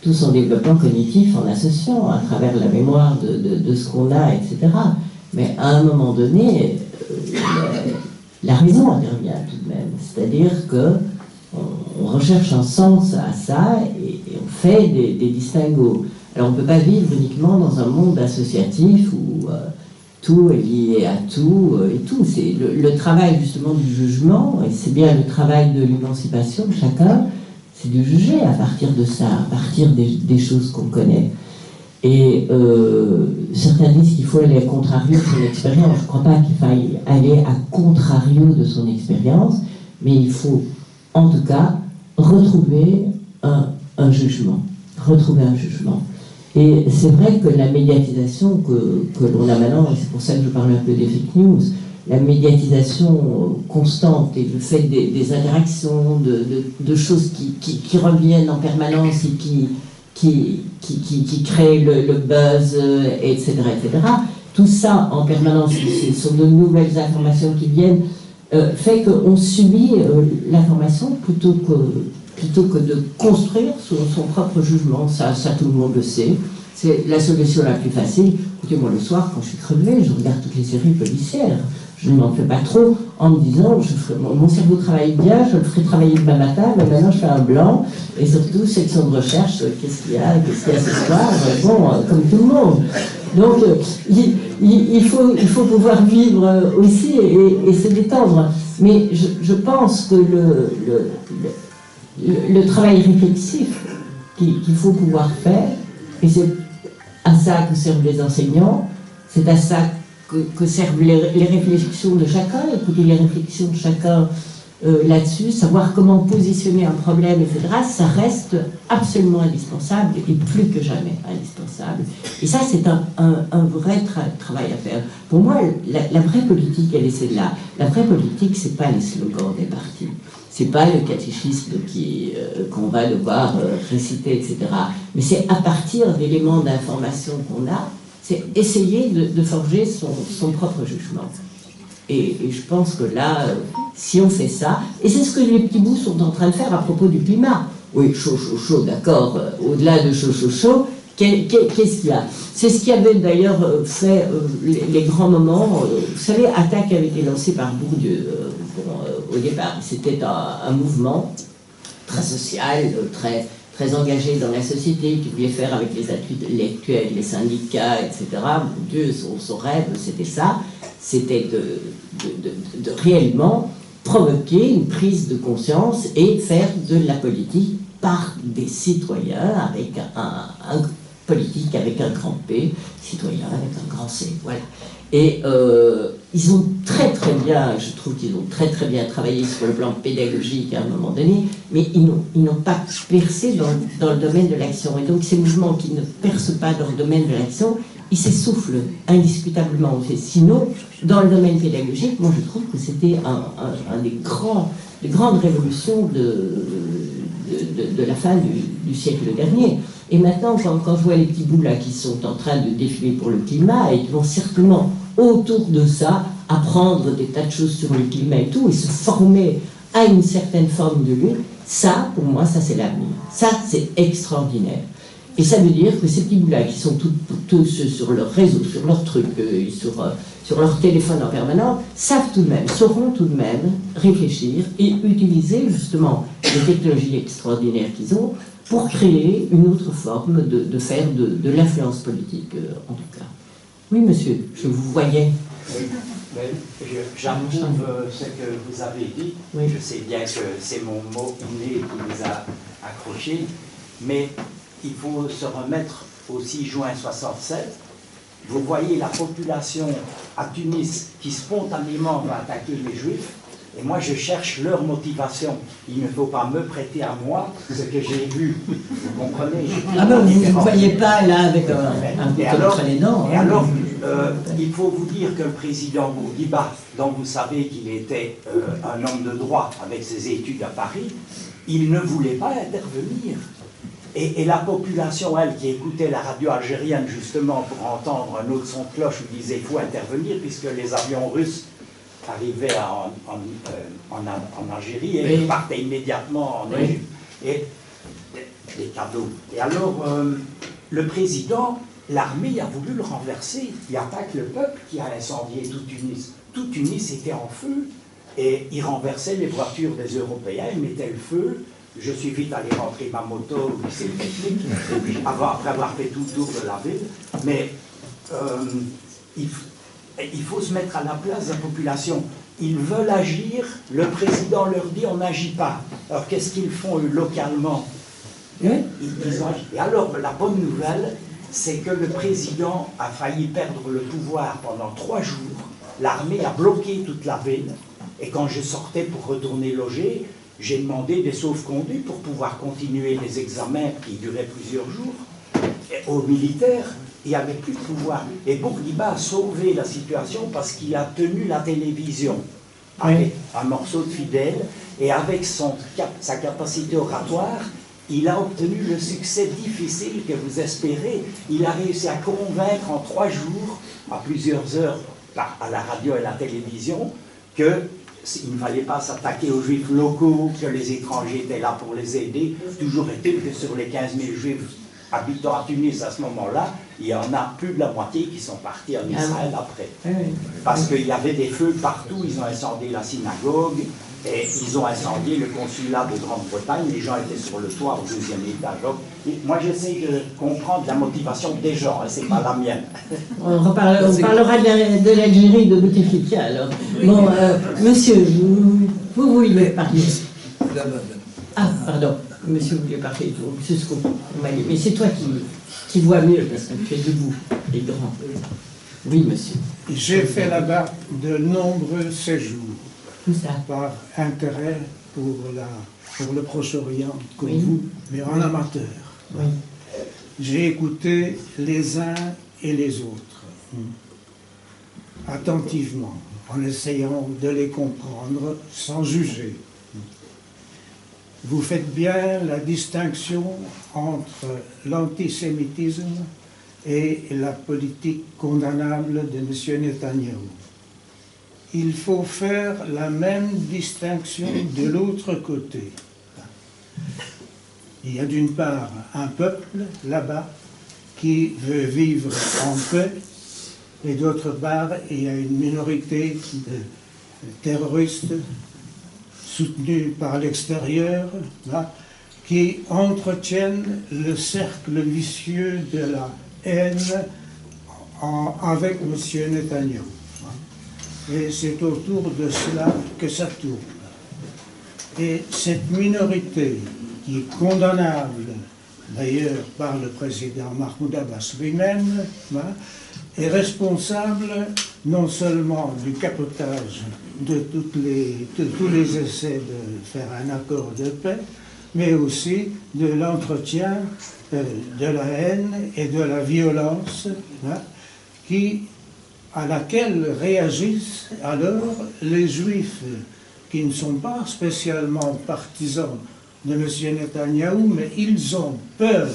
tout son développement cognitif en associant à travers la mémoire de ce qu'on a, etc. Mais à un moment donné, la raison intervient tout de même. C'est-à-dire qu'on recherche un sens à ça et on fait des distinguos. Alors on ne peut pas vivre uniquement dans un monde associatif où tout est lié à tout et tout. C'est le travail justement du jugement, et c'est bien le travail de l'émancipation de chacun, c'est de juger à partir de ça, à partir des choses qu'on connaît. Et certains disent qu'il faut aller à contrario de son expérience. Je ne crois pas qu'il faille aller à contrario de son expérience, mais il faut en tout cas retrouver un jugement. Retrouver un jugement. Et c'est vrai que la médiatisation que l'on a maintenant, et c'est pour ça que je parle un peu des fake news, la médiatisation constante et le fait des interactions, de choses qui reviennent en permanence et qui créent le buzz, etc., etc. Tout ça en permanence, ce sont de nouvelles informations qui viennent, fait qu'on subit l'information plutôt que de construire son propre jugement. Ça tout le monde le sait. C'est la solution la plus facile. Écoutez, moi, le soir, quand je suis crevé, je regarde toutes les séries policières. Je ne m'en fais pas trop en me disant, mon cerveau travaille bien, je le ferai travailler demain matin, mais maintenant je fais un blanc. Et surtout, section de recherche, qu'est-ce qu'il y a ce soir? Bon, comme tout le monde. Donc, il faut pouvoir vivre aussi et se détendre. Mais je pense que le travail réflexif qu'il faut pouvoir faire, et c'est à ça que servent les enseignants, c'est à ça que servent les réflexions de chacun, écouter les réflexions de chacun là-dessus, savoir comment positionner un problème, etc., ça reste absolument indispensable et plus que jamais indispensable. Et ça, c'est un vrai travail à faire. Pour moi, la vraie politique, elle est celle-là. La vraie politique, c'est pas les slogans des partis. C'est pas le catéchisme qu'on va devoir réciter, etc. Mais c'est à partir d'éléments d'information qu'on a, c'est essayer de forger son propre jugement. Et je pense que là, si on fait ça, et c'est ce que les petits bouts sont en train de faire à propos du climat. Oui, chaud, d'accord, au-delà de chaud, qu'est-ce qu'il y a? C'est ce qui avait d'ailleurs fait les grands moments. Vous savez, Attaque avait été lancé par Bourdieu au départ. C'était un mouvement très social, très engagé dans la société, qui voulait faire avec les intellectuels, les syndicats, etc. Bourdieu, son rêve, c'était ça. C'était de réellement provoquer une prise de conscience et faire de la politique par des citoyens avec politique avec un grand P, citoyen avec un grand C, voilà. Et ils ont très très bien, je trouve qu'ils ont très très bien travaillé sur le plan pédagogique à un moment donné, mais ils n'ont pas percé dans le domaine de l'action. Et donc ces mouvements qui ne percent pas dans le domaine de l'action, ils s'essoufflent indiscutablement. Sinon, dans le domaine pédagogique, moi je trouve que c'était un des grandes révolutions de la fin du siècle dernier. Et maintenant, quand je vois les petits bouts là qui sont en train de défiler pour le climat et qui vont certainement autour de ça apprendre des tas de choses sur le climat et tout, et se former à une certaine forme de lutte, ça, pour moi, ça c'est l'avenir. Ça, c'est extraordinaire. Et ça veut dire que ces petits bouts là qui sont tous sur leur réseau, sur leur truc, sur leur téléphone en permanence, savent tout de même, sauront tout de même réfléchir et utiliser justement les technologies extraordinaires qu'ils ont pour créer une autre forme de faire de l'influence politique, en tout cas. Oui, monsieur, je vous voyais. Oui, j'approuve ce que vous avez dit. Oui. Je sais bien que c'est mon mot inné qui vous a accroché, mais il faut se remettre au 6 juin 1976. Vous voyez la population à Tunis qui spontanément va attaquer les Juifs, et moi je cherche leur motivation. Il ne faut pas me prêter à moi ce que j'ai vu. Vous comprenez? Ah ben vous ne voyez pas là avec un bouton entre les dents. Et alors, il faut vous dire que le président Bourguiba, dont vous savez qu'il était un homme de droit avec ses études à Paris, il ne voulait pas intervenir. Et la population, elle, qui écoutait la radio algérienne justement pour entendre un autre son de cloche, lui disait il faut intervenir puisque les avions russes arrivaient en Algérie et oui. Partaient immédiatement en Égypte. Et des cadeaux. Et alors, le président, l'armée a voulu le renverser. Il n'y a pas que le peuple qui a incendié tout Tunis. Tout Tunis était en feu et il renversait les voitures des Européens, il mettait le feu. Je suis vite allé rentrer ma moto au lycée technique, après avoir fait tout le tour de la ville. Mais il faut se mettre à la place de la population. Ils veulent agir, le président leur dit on n'agit pas. Alors qu'est-ce qu'ils font eux, localement? Ils agissent. Et alors la bonne nouvelle, c'est que le président a failli perdre le pouvoir pendant 3 jours. L'armée a bloqué toute la ville. Et quand je sortais pour retourner loger, j'ai demandé des sauf-conduits pour pouvoir continuer les examens qui duraient plusieurs jours. Et aux militaires, il n'y avait plus de pouvoir. Et Bourguiba a sauvé la situation parce qu'il a tenu la télévision avec un morceau de Fidèle et avec sa capacité oratoire, il a obtenu le succès difficile que vous espérez. Il a réussi à convaincre en 3 jours, à plusieurs heures à la radio et à la télévision, que il ne fallait pas s'attaquer aux juifs locaux, que les étrangers étaient là pour les aider. Toujours est-il que sur les 15 000 juifs habitant à Tunis à ce moment-là, il y en a plus de la moitié qui sont partis en Israël après. Parce qu'il y avait des feux partout, ils ont incendié la synagogue, et ils ont incendié le consulat de Grande-Bretagne, les gens étaient sur le toit au 2e étage. Donc, moi j'essaie de comprendre la motivation des gens, et c'est pas la mienne. On parlera de l'Algérie de Bouteflika alors. Bon, monsieur, vous vouliez parler. Ah, pardon, monsieur voulait parler, monsieur Scoop. Mais c'est toi qui vois mieux, parce que tu es debout et grand. Oui, monsieur. J'ai fait là-bas de nombreux séjours. Par intérêt pour le Proche-Orient, comme vous, mais en amateur. Oui. J'ai écouté les uns et les autres, attentivement, en essayant de les comprendre sans juger. Vous faites bien la distinction entre l'antisémitisme et la politique condamnable de M. Netanyahou. Il faut faire la même distinction de l'autre côté. Il y a d'une part un peuple là-bas qui veut vivre en paix, et d'autre part il y a une minorité de terroristes soutenus par l'extérieur qui entretiennent le cercle vicieux de la haine avec M. Netanyahou. Et c'est autour de cela que ça tourne. Et cette minorité qui est condamnable d'ailleurs par le président Mahmoud Abbas lui-même, est responsable non seulement du capotage de tous les essais de faire un accord de paix, mais aussi de l'entretien de la haine et de la violence à laquelle réagissent alors les Juifs, qui ne sont pas spécialement partisans de M. Netanyahou, mais ils ont peur.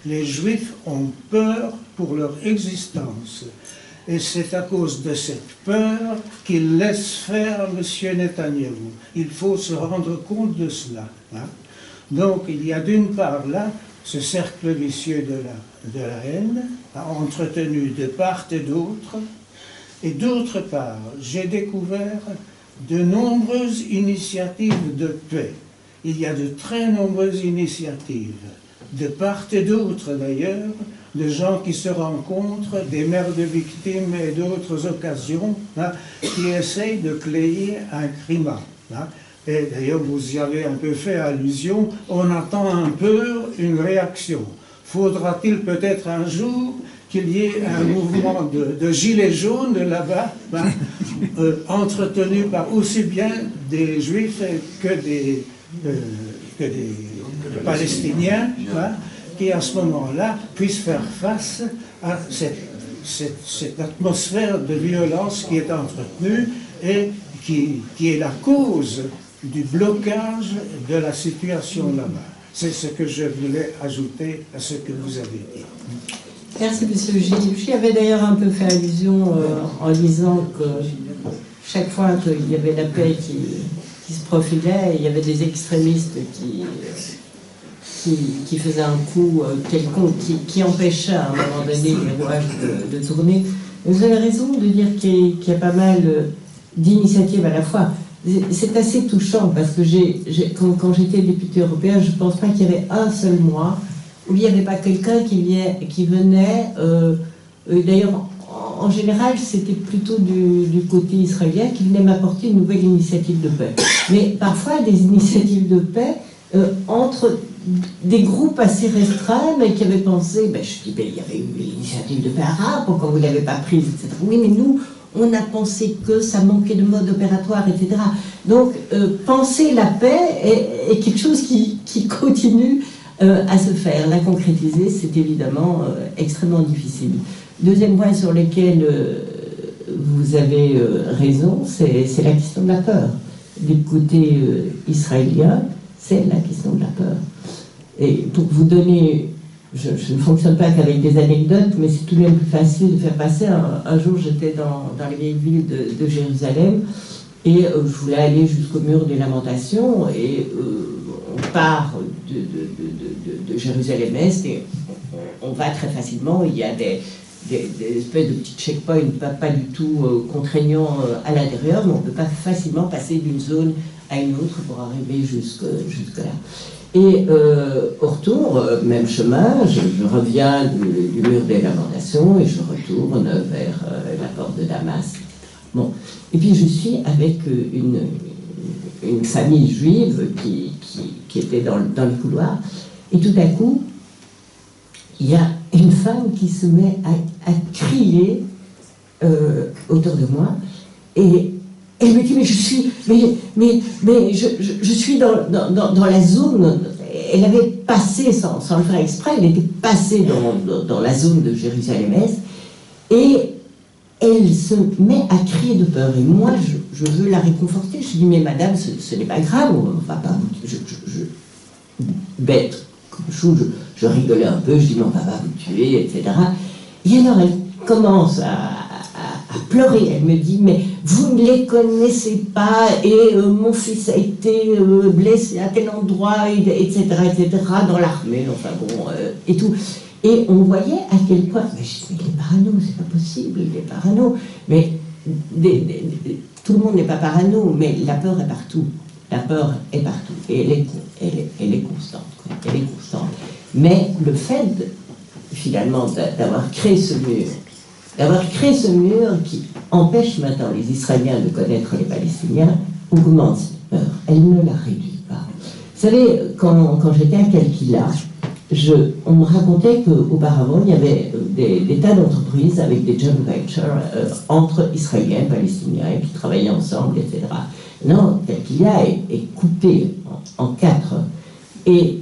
Les Juifs ont peur pour leur existence. Et c'est à cause de cette peur qu'ils laissent faire M. Netanyahou. Il faut se rendre compte de cela. Donc il y a d'une part là ce cercle vicieux de la haine, entretenu de part et d'autre, et d'autre part, j'ai découvert de nombreuses initiatives de paix. Il y a de très nombreuses initiatives, de part et d'autre d'ailleurs, de gens qui se rencontrent, des mères de victimes et d'autres occasions, qui essayent de créer un climat. Et d'ailleurs, vous y avez un peu fait allusion, on attend un peu une réaction. Faudra-t-il peut-être un jour qu'il y ait un mouvement de gilets jaunes là-bas, entretenu par aussi bien des Juifs que des Palestiniens, qui à ce moment-là puissent faire face à cette atmosphère de violence qui est entretenue et qui est la cause du blocage de la situation là-bas. C'est ce que je voulais ajouter à ce que vous avez dit. Merci, M. Gilles. J'y avais d'ailleurs un peu fait allusion en disant que chaque fois qu'il y avait la paix qui se profilait, il y avait des extrémistes qui faisaient un coup quelconque, qui empêchait à un moment donné les rouages de tourner. Vous avez raison de dire qu'il y a pas mal d'initiatives à la fois. C'est assez touchant parce que quand j'étais député européen, je ne pense pas qu'il y avait un seul mois où il n'y avait pas quelqu'un qui venait, d'ailleurs en général c'était plutôt du côté israélien, qui venait m'apporter une nouvelle initiative de paix. Mais parfois des initiatives de paix entre des groupes assez restreints, mais qui avaient pensé, je dis, il y avait eu l'initiative de paix arabe, pourquoi vous ne l'avez pas prise, etc. Oui, mais nous, on a pensé que ça manquait de mode opératoire, etc. Donc, penser la paix est quelque chose qui continue à se faire. La concrétiser, c'est évidemment extrêmement difficile. Deuxième point sur lequel vous avez raison, c'est la question de la peur. Du côté israélien, c'est la question de la peur. Et pour vous donner... Je ne fonctionne pas qu'avec des anecdotes, mais c'est tout de même plus facile de faire passer. Un jour, j'étais dans les vieilles villes de Jérusalem et je voulais aller jusqu'au mur des Lamentations et on part de Jérusalem-Est et on va très facilement. Il y a des espèces de petits checkpoints pas du tout contraignants à l'intérieur, mais on ne peut pas facilement passer d'une zone à une autre pour arriver jusque-là. Et au retour, même chemin, je reviens du mur des Lamentations et je retourne vers la porte de Damas. Bon. Et puis je suis avec une famille juive qui était dans les couloirs. Et tout à coup, il y a une femme qui se met à crier autour de moi. Et elle me dit, mais je suis dans la zone. Elle avait passé, sans le faire exprès, elle était passée dans la zone de Jérusalem-Est, et elle se met à crier de peur. Et moi, je veux la réconforter. Je dis, mais madame, ce n'est pas grave, on va pas... Bête, je rigolais un peu, je dis, mais on va pas vous tuer, etc. Et alors, elle commence à pleurer. Elle me dit, mais vous ne les connaissez pas, et mon fils a été blessé à tel endroit, etc., dans l'armée, enfin bon, et tout. Et on voyait à quel point, mais je dis, mais il est parano, c'est pas possible, il est parano. Mais tout le monde n'est pas parano, mais la peur est partout. La peur est partout, et elle est constante, quoi. Elle est constante. Mais le fait, finalement, d'avoir créé ce mur, qui empêche maintenant les Israéliens de connaître les Palestiniens, augmente cette peur. Elle ne la réduit pas. Vous savez, quand j'étais à Kalkila, on me racontait qu'auparavant, il y avait des tas d'entreprises avec des joint ventures entre Israéliens et Palestiniens qui travaillaient ensemble, etc. Non, tel qu'il y a est coupé en quatre. Et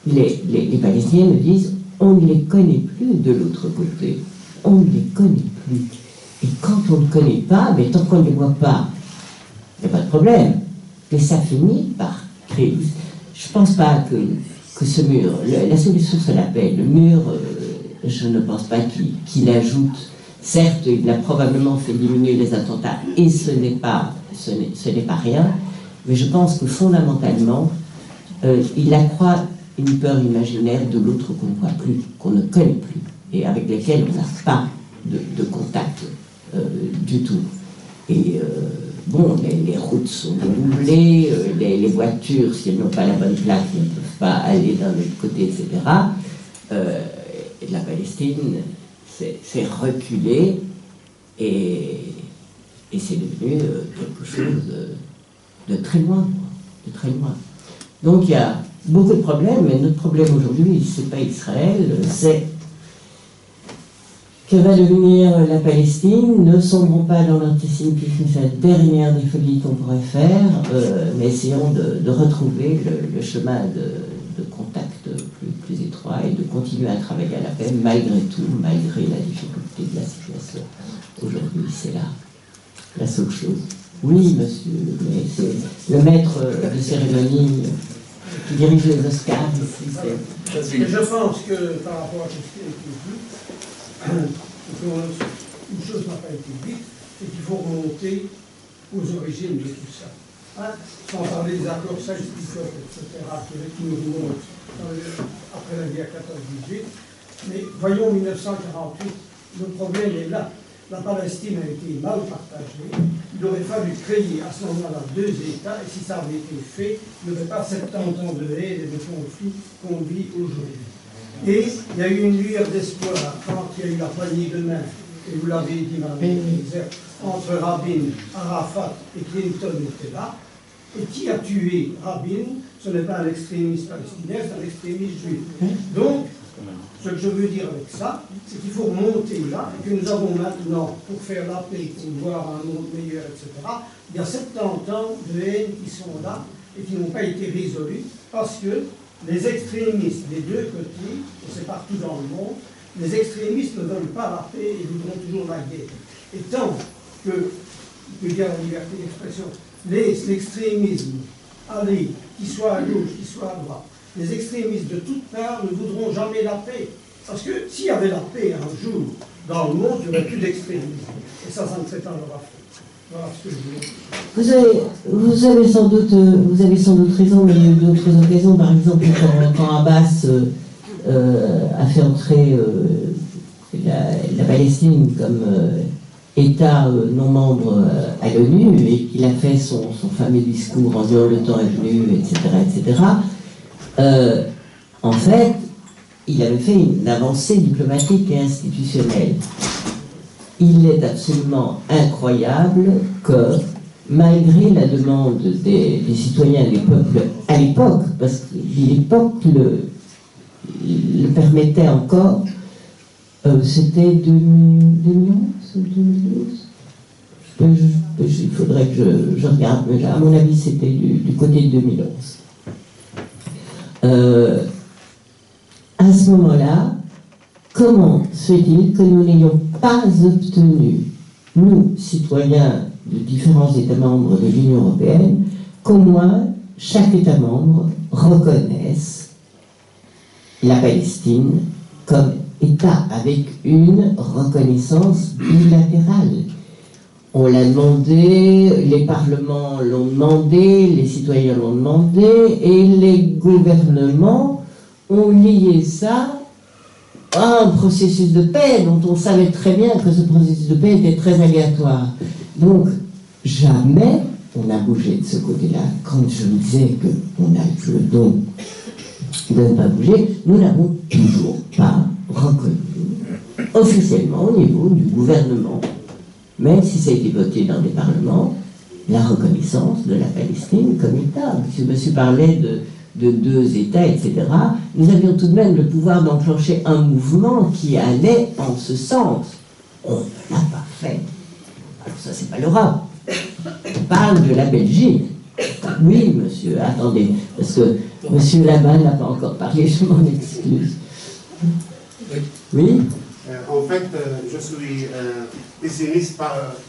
les Palestiniens me disent, on ne les connaît plus de l'autre côté. On ne les connaît plus. Et quand on ne connaît pas, mais tant qu'on ne les voit pas, il n'y a pas de problème. Mais ça finit par créer. Je ne pense pas que ce mur, la solution c'est la paix. Le mur, je ne pense pas qu'il ajoute. Certes, il a probablement fait diminuer les attentats, et ce n'est pas rien, mais je pense que fondamentalement, il accroît une peur imaginaire de l'autre qu'on ne voit plus, qu'on ne connaît plus, et avec lesquels on n'a pas de contact du tout. Et bon, les routes sont doublées, les voitures, si elles n'ont pas la bonne plaque, ne peuvent pas aller d'un autre côté, etc. La Palestine s'est reculée et c'est devenu quelque chose de très loin, de très loin. Donc il y a beaucoup de problèmes, mais notre problème aujourd'hui, c'est pas Israël, c'est que va devenir la Palestine. Ne sombrons pas dans l'antisémitisme, c'est la dernière des folies qu'on pourrait faire, mais essayons de retrouver le chemin de contact plus étroit et de continuer à travailler à la paix malgré tout, malgré la difficulté de la situation. Aujourd'hui, c'est la seule chose. Oui, monsieur, mais c'est le maître de cérémonie qui dirige les Oscars ici. Je pense que par rapport à ce qui a été dit, une chose n'a pas été dite, c'est qu'il faut remonter aux origines de tout ça. Hein, sans parler des accords Sykes-Picot, etc., qui nous remontent après la guerre 14-18. Mais voyons 1948, le problème est là. La Palestine a été mal partagée. Il aurait fallu créer à ce moment-là 2 États, et si ça avait été fait, il n'y aurait pas 70 ans de haine et de conflits qu'on vit aujourd'hui. Et il y a eu une lueur d'espoir quand il y a eu la poignée de main, et vous l'avez dit, Mme Kaiser, entre Rabin, Arafat et Clinton était là. Et qui a tué Rabin? Ce n'est pas un extrémiste palestinien, c'est un extrémiste juif. Donc, ce que je veux dire avec ça, c'est qu'il faut remonter là, et que nous avons maintenant, pour faire la paix, pour voir un monde meilleur, etc., il y a 70 ans de haine qui sont là et qui n'ont pas été résolus parce que les extrémistes des deux côtés, et c'est partout dans le monde, les extrémistes ne veulent pas la paix et voudront toujours la guerre. Et tant que, il y a la liberté d'expression, l'extrémisme, allez, qu'il soit à gauche, qu'il soit à droite, les extrémistes de toutes parts ne voudront jamais la paix. Parce que s'il y avait la paix un jour dans le monde, il n'y aurait plus d'extrémisme. Et ça ne serait pas leur affaire. Voilà ce que je veux dire. Vous avez sans doute raison, mais il y a eu d'autres occasions. Par exemple, quand Abbas a fait entrer la Palestine comme État non membre à l'ONU et qu'il a fait son fameux discours en disant le temps est venu, etc., en fait, il avait fait une avancée diplomatique et institutionnelle. Il est absolument incroyable que, malgré la demande des citoyens des peuples à l'époque, parce que l'époque le permettait encore, c'était 2011 ou 2012 il faudrait que je regarde, mais à mon avis c'était du côté de 2011. À ce moment-là, comment se fait-il que nous n'ayons pas obtenu, nous, citoyens de différents États membres de l'Union européenne, qu'au moins chaque État membre reconnaisse la Palestine comme État, avec une reconnaissance bilatérale? On l'a demandé, les parlements l'ont demandé, les citoyens l'ont demandé, et les gouvernements ont lié ça à un processus de paix dont on savait très bien que ce processus de paix était très aléatoire. Donc, jamais on a bougé de ce côté-là. Quand je me disais qu'on a le don de ne pas bouger, nous n'avons toujours pas reconnu officiellement au niveau du gouvernement, même si ça a été voté dans des parlements, la reconnaissance de la Palestine comme État. Si monsieur parlait de 2 États, etc., nous avions tout de même le pouvoir d'enclencher un mouvement qui allait en ce sens. On ne l'a pas fait. Alors ça, c'est pas l'Europe. On parle de la Belgique. Oui, monsieur, attendez, parce que monsieur Laval n'a pas encore parlé, je m'en excuse. Oui? En fait, je suis pessimiste,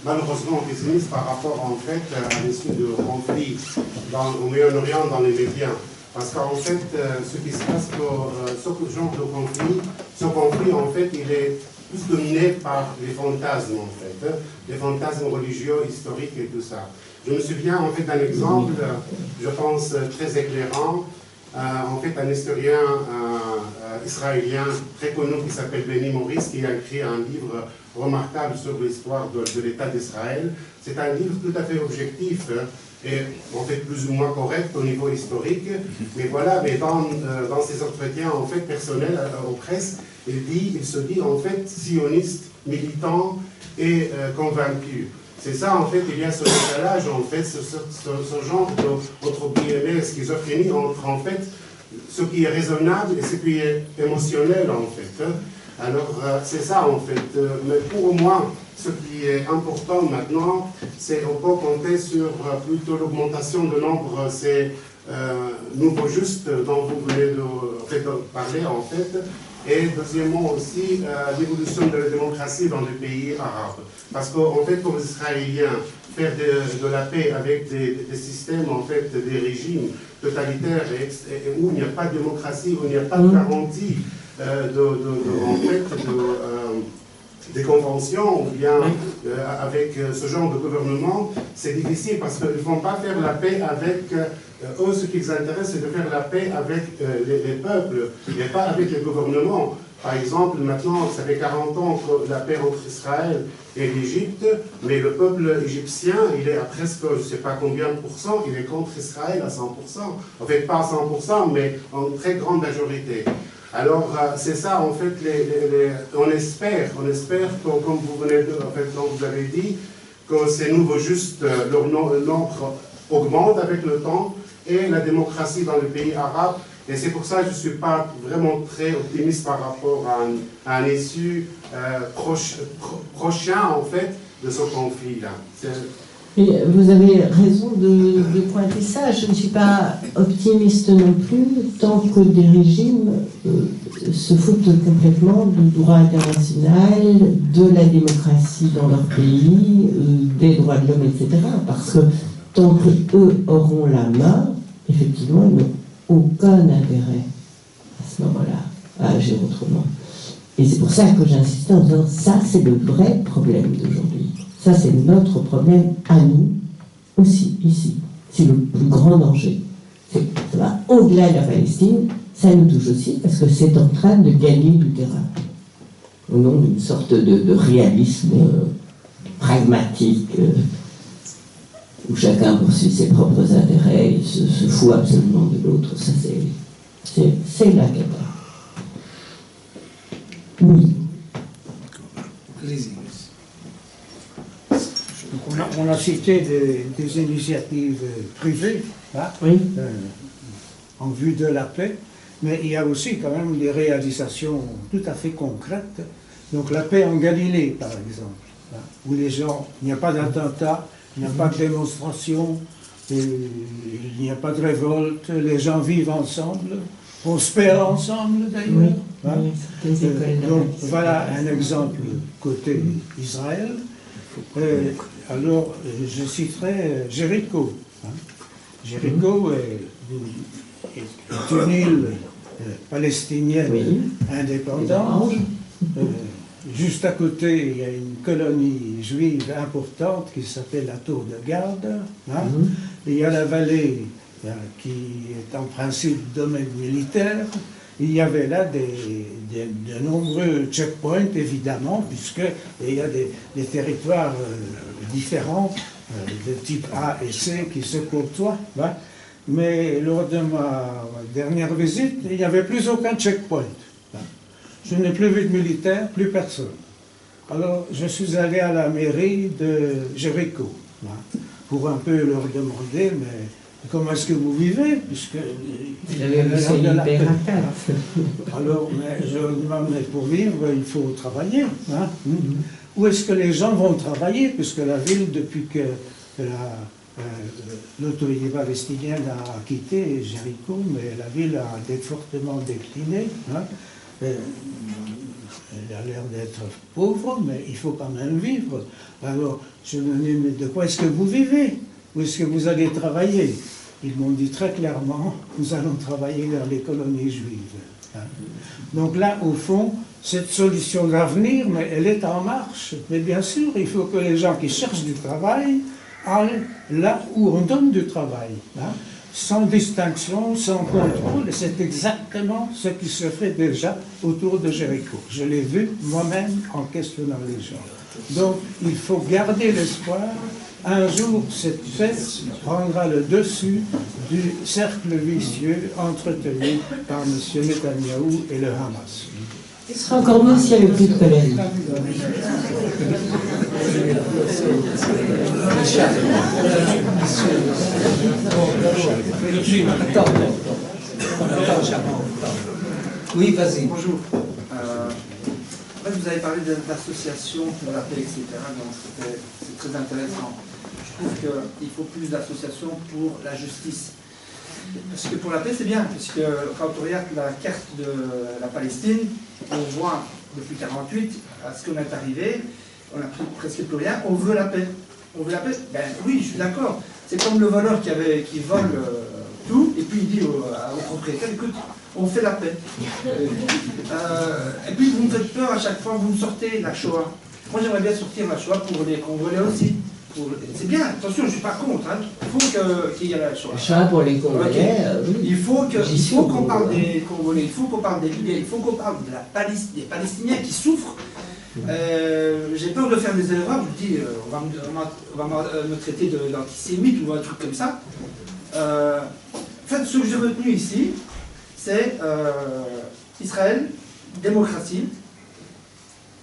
malheureusement pessimiste par rapport en fait à l'issue du conflit au Moyen-Orient dans les médias. Parce qu'en fait, ce qui se passe pour ce genre de conflit, en fait, il est plus dominé par les fantasmes, en fait, les fantasmes religieux, historiques et tout ça. Je me souviens en fait d'un exemple, je pense très éclairant. En fait, un historien israélien très connu qui s'appelle Benny Morris, qui a écrit un livre remarquable sur l'histoire de l'État d'Israël. C'est un livre tout à fait objectif et en fait plus ou moins correct au niveau historique. Mais voilà, mais dans ses entretiens en fait personnels aux presse, il se dit en fait sioniste, militant et convaincu. C'est ça, en fait, il y a ce décalage, en fait, ce genre de, entre guillemets, schizophrénie entre, en fait, ce qui est raisonnable et ce qui est émotionnel, en fait. Alors, c'est ça, en fait. Mais pour moi, ce qui est important maintenant, c'est on peut compter sur plutôt l'augmentation de nombre, ces nouveaux justes dont vous venez de parler, en fait. Et deuxièmement aussi, l'évolution de la démocratie dans les pays arabes. Parce qu'en fait, pour les Israéliens, faire de la paix avec des systèmes, en fait, des régimes totalitaires où il n'y a pas de démocratie, où il n'y a pas de garantie des conventions, ou bien avec ce genre de gouvernement, c'est difficile parce qu'ils ne vont pas faire la paix avec... eux, ce qui les intéresse, c'est de faire la paix avec les peuples, et pas avec les gouvernements. Par exemple, maintenant, ça fait 40 ans que la paix entre Israël et l'Égypte, mais le peuple égyptien, il est à presque, je ne sais pas combien de pourcents, il est contre Israël à 100%. En fait, pas à 100%, mais en très grande majorité. Alors, c'est ça, en fait, on espère que, comme vous venez de, en fait, comme vous avez dit, que ces nouveaux justes, leur nombre augmente avec le temps, et la démocratie dans les pays arabes. Et c'est pour ça que je ne suis pas vraiment très optimiste par rapport à un issue prochain, en fait, de ce conflit-là. Et vous avez raison de pointer ça. Je ne suis pas optimiste non plus, tant que des régimes se foutent complètement du droit international, de la démocratie dans leur pays, des droits de l'homme, etc. Parce que tant qu'eux auront la main, effectivement, ils n'ont aucun intérêt à ce moment-là à agir autrement. Et c'est pour ça que j'insiste en disant ça, c'est le vrai problème d'aujourd'hui. Ça, c'est notre problème à nous aussi, ici. C'est le plus grand danger. Ça va au-delà de la Palestine, ça nous touche aussi parce que c'est en train de gagner du terrain. Au nom d'une sorte de réalisme pragmatique. Où chacun poursuit ses propres intérêts et se fout absolument de l'autre. Ça, c'est la cata. Oui. On a cité des initiatives privées en vue de la paix, mais il y a aussi quand même des réalisations tout à fait concrètes. Donc la paix en Galilée, par exemple, où les gens, il n'y a pas d'attentat, il n'y a pas de démonstration, il n'y a pas de révolte, les gens vivent ensemble, prospèrent ensemble d'ailleurs. Donc voilà un exemple côté Israël. Alors je citerai Jéricho. Jéricho est une île palestinienne indépendante. Juste à côté, il y a une colonie juive importante qui s'appelle la Tour de Garde. Il y a la vallée qui est en principe domaine militaire. Il y avait là de nombreux checkpoints, évidemment, puisqu'il y a des territoires différents, de type A et C, qui se côtoient. Mais lors de ma dernière visite, il n'y avait plus aucun checkpoint. Je n'ai plus vu de militaires, plus personne. Alors, je suis allé à la mairie de Jéricho pour un peu leur demander, mais comment est-ce que vous vivez, puisque... Alors, mais je demande, mais pour vivre, il faut travailler. Hein? Où est-ce que les gens vont travailler, puisque la ville, depuis que l'autorité palestinienne a quitté Jéricho, mais la ville a fortement décliné. Hein? Elle a l'air d'être pauvre, mais il faut quand même vivre. Alors, je me dis, mais de quoi est-ce que vous vivez? Où est-ce que vous allez travailler? Ils m'ont dit très clairement, nous allons travailler vers les colonies juives. Hein. Donc là, au fond, cette solution d'avenir, mais elle est en marche. Mais bien sûr, il faut que les gens qui cherchent du travail aillent là où on donne du travail. Hein. Sans distinction, sans contrôle, et c'est exactement ce qui se fait déjà autour de Jéricho. Je l'ai vu moi-même en questionnant les gens. Donc, il faut garder l'espoir. Un jour, cette paix prendra le dessus du cercle vicieux entretenu par M. Netanyahou et le Hamas. Ce serait encore mieux s'il n'y avait plus de colère. Oui, vas-y. Bonjour. En fait, vous avez parlé d'associations pour la paix, etc. Donc c'est très intéressant. Je trouve qu'il faut plus d'associations pour la justice. Parce que pour la paix, c'est bien, puisque quand on regarde la carte de la Palestine, on voit depuis 1948 à ce qu'on est arrivé, on n'a presque plus rien, on veut la paix. On veut la paix? Ben oui, je suis d'accord. C'est comme le voleur qui vole tout, et puis il dit au propriétaire, écoute, on fait la paix. Et puis vous me faites peur à chaque fois, vous me sortez la Shoah. Moi j'aimerais bien sortir la Shoah pour les Congolais aussi. C'est bien, attention, je ne suis pas contre. Hein. Il faut qu'il y ait la Shoah. La Shoah pour les Congolais, oui. Il faut qu'on parle des Congolais, il faut qu'on parle des Libyens, il faut qu'on parle des Palestiniens qui souffrent. J'ai peur de faire des erreurs, je dis, on va me traiter d'antisémite ou un truc comme ça. En fait, ce que j'ai retenu ici, c'est Israël, démocratie,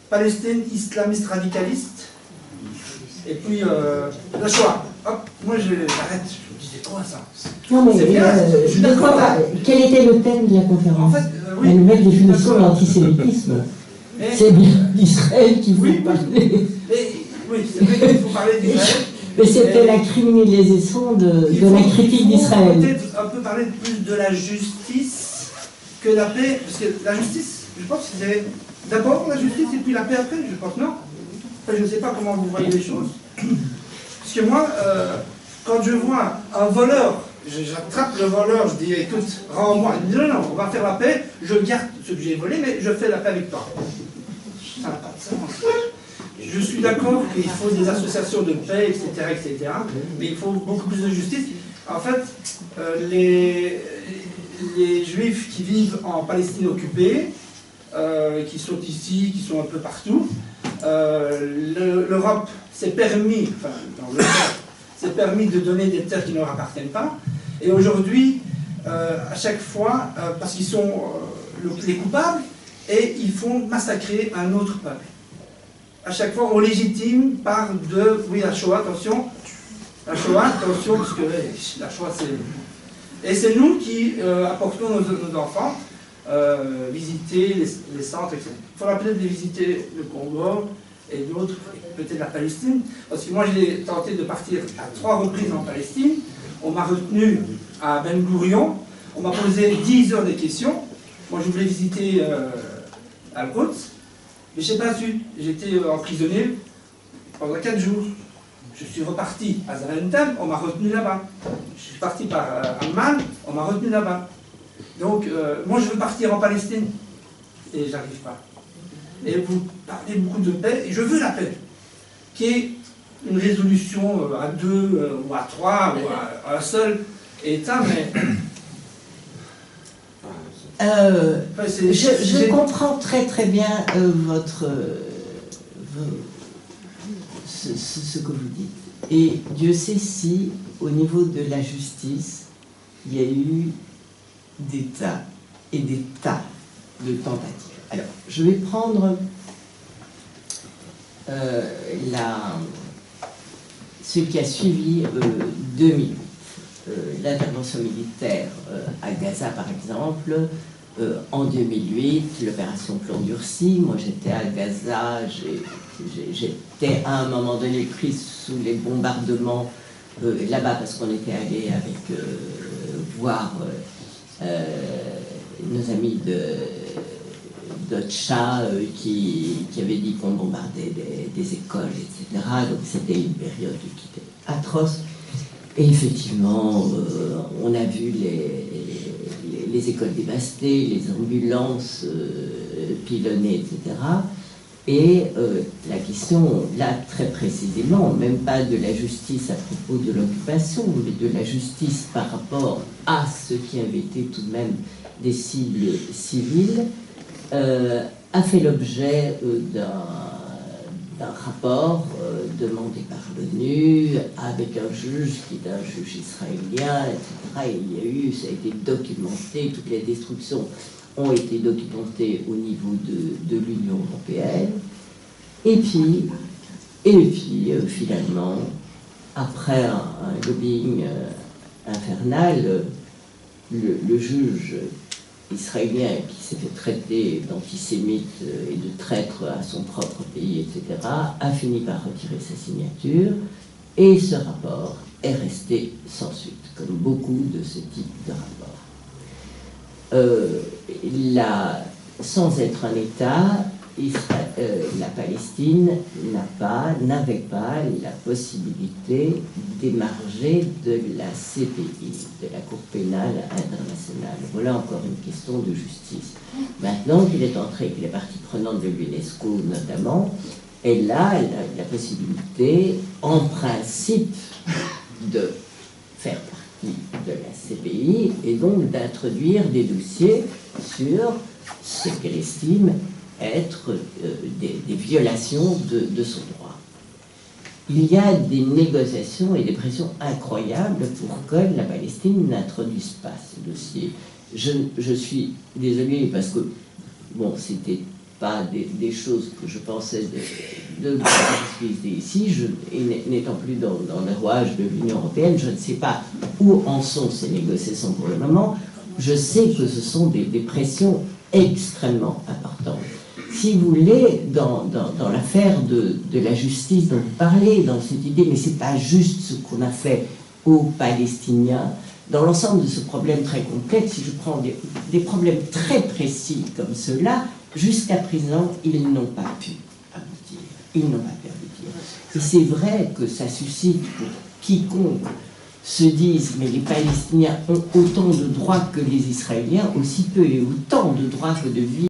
Palestine, islamiste radicaliste, et puis la Shoah. Hop, moi j'arrête, je disais quoi ça? Non mais je suis d'accord. Quel était le thème de la conférence? En fait, oui, la nouvelle définition de l'antisémitisme. C'est bien Israël qui vous parler. Oui, c'est vrai qu'il faut parler d'Israël. Mais c'était la criminalisation de la critique d'Israël. Il faut peut-être un peu parler plus de la justice que la paix, parce que la justice, je pense que c'est d'abord la justice et puis la paix après, je pense, non? Enfin, je ne sais pas comment vous voyez les choses. Parce que moi, quand je vois un voleur, j'attrape le voleur, je dis, écoute, rends-moi. Il me dit, non, on va faire la paix, je garde ce que j'ai volé, mais je fais la paix avec toi. Ça n'a pas de sens. Je suis d'accord qu'il faut des associations de paix, etc., mais il faut beaucoup plus de justice. En fait, les Juifs qui vivent en Palestine occupée, qui sont ici, qui sont un peu partout, l'Europe s'est permis, enfin, dans l'Europe, s'est permis de donner des terres qui ne leur appartiennent pas, et aujourd'hui, à chaque fois, parce qu'ils sont les coupables, et ils font massacrer un autre peuple. À chaque fois, on légitime par oui, la Shoah, attention, parce que la Shoah, c'est... Et c'est nous qui apportons nos enfants visiter les centres, etc. Il faudra peut-être visiter le Congo et d'autres, peut-être la Palestine, parce que moi, j'ai tenté de partir à 3 reprises en Palestine, on m'a retenu à Ben Gourion, on m'a posé 10 heures de questions, moi je voulais visiter Al-Quds, mais je n'ai pas su. J'étais emprisonné pendant 4 jours. Je suis reparti à Zaventem, on m'a retenu là-bas. Je suis parti par Amman, on m'a retenu là-bas. Donc, moi je veux partir en Palestine, et j'arrive pas. Et vous parlez beaucoup de paix, et je veux la paix, qui est une résolution à 2 ou à 3 ou à un seul État, mais... Je comprends très très bien ce que vous dites. Et Dieu sait si, au niveau de la justice, il y a eu des tas et des tas de tentatives. Alors, je vais prendre ce qui a suivi 2008. l'intervention militaire à Gaza, par exemple, en 2008, l'opération Plomb Durci. Moi, j'étais à Gaza, j'étais à un moment donné prise sous les bombardements là-bas parce qu'on était allé avec voir nos amis d'Otcha qui avaient dit qu'on bombardait des écoles, etc. Donc c'était une période qui était atroce. Et effectivement, on a vu les écoles dévastées, les ambulances pilonnées, etc. Et la question, là, très précisément, même pas de la justice à propos de l'occupation, mais de la justice par rapport à ce qui avait été tout de même des cibles civiles, a fait l'objet d'un rapport demandé par l'ONU avec un juge qui est un juge israélien, etc. Et il y a eu, ça a été documenté, toutes les destructions ont été documentées au niveau de l'Union européenne. Et puis finalement, après un lobbying infernal, le juge israélien qui s'est fait traiter d'antisémite et de traître à son propre pays, etc., a fini par retirer sa signature, et ce rapport est resté sans suite, comme beaucoup de ce type de rapports. Sans être un État, la Palestine n'avait pas la possibilité d'émarger de la CPI, de la Cour pénale internationale. Voilà encore une question de justice. Maintenant qu'il est entré, qu'il est partie prenante de l'UNESCO notamment, elle a la possibilité, en principe, de faire partie de la CPI et donc d'introduire des dossiers sur ce qu'elle estime être des violations de son droit. Il y a des négociations et des pressions incroyables pour que la Palestine n'introduise pas ce dossier. Je suis désolé parce que, bon, c'était pas des choses que je pensais de discuter ici, n'étant plus dans le rouage de l'Union européenne, je ne sais pas où en sont ces négociations pour le moment. Je sais que ce sont des pressions extrêmement importantes. Si vous voulez, dans l'affaire de la justice dont vous parlez, dans cette idée, mais c'est pas juste ce qu'on a fait aux Palestiniens, dans l'ensemble de ce problème très complexe, si je prends des problèmes très précis comme ceux-là, jusqu'à présent, ils n'ont pas pu aboutir. Ils n'ont pas pu aboutir. Et c'est vrai que ça suscite pour quiconque se dise, mais les Palestiniens ont autant de droits que les Israéliens, aussi peu et autant de droits que de vie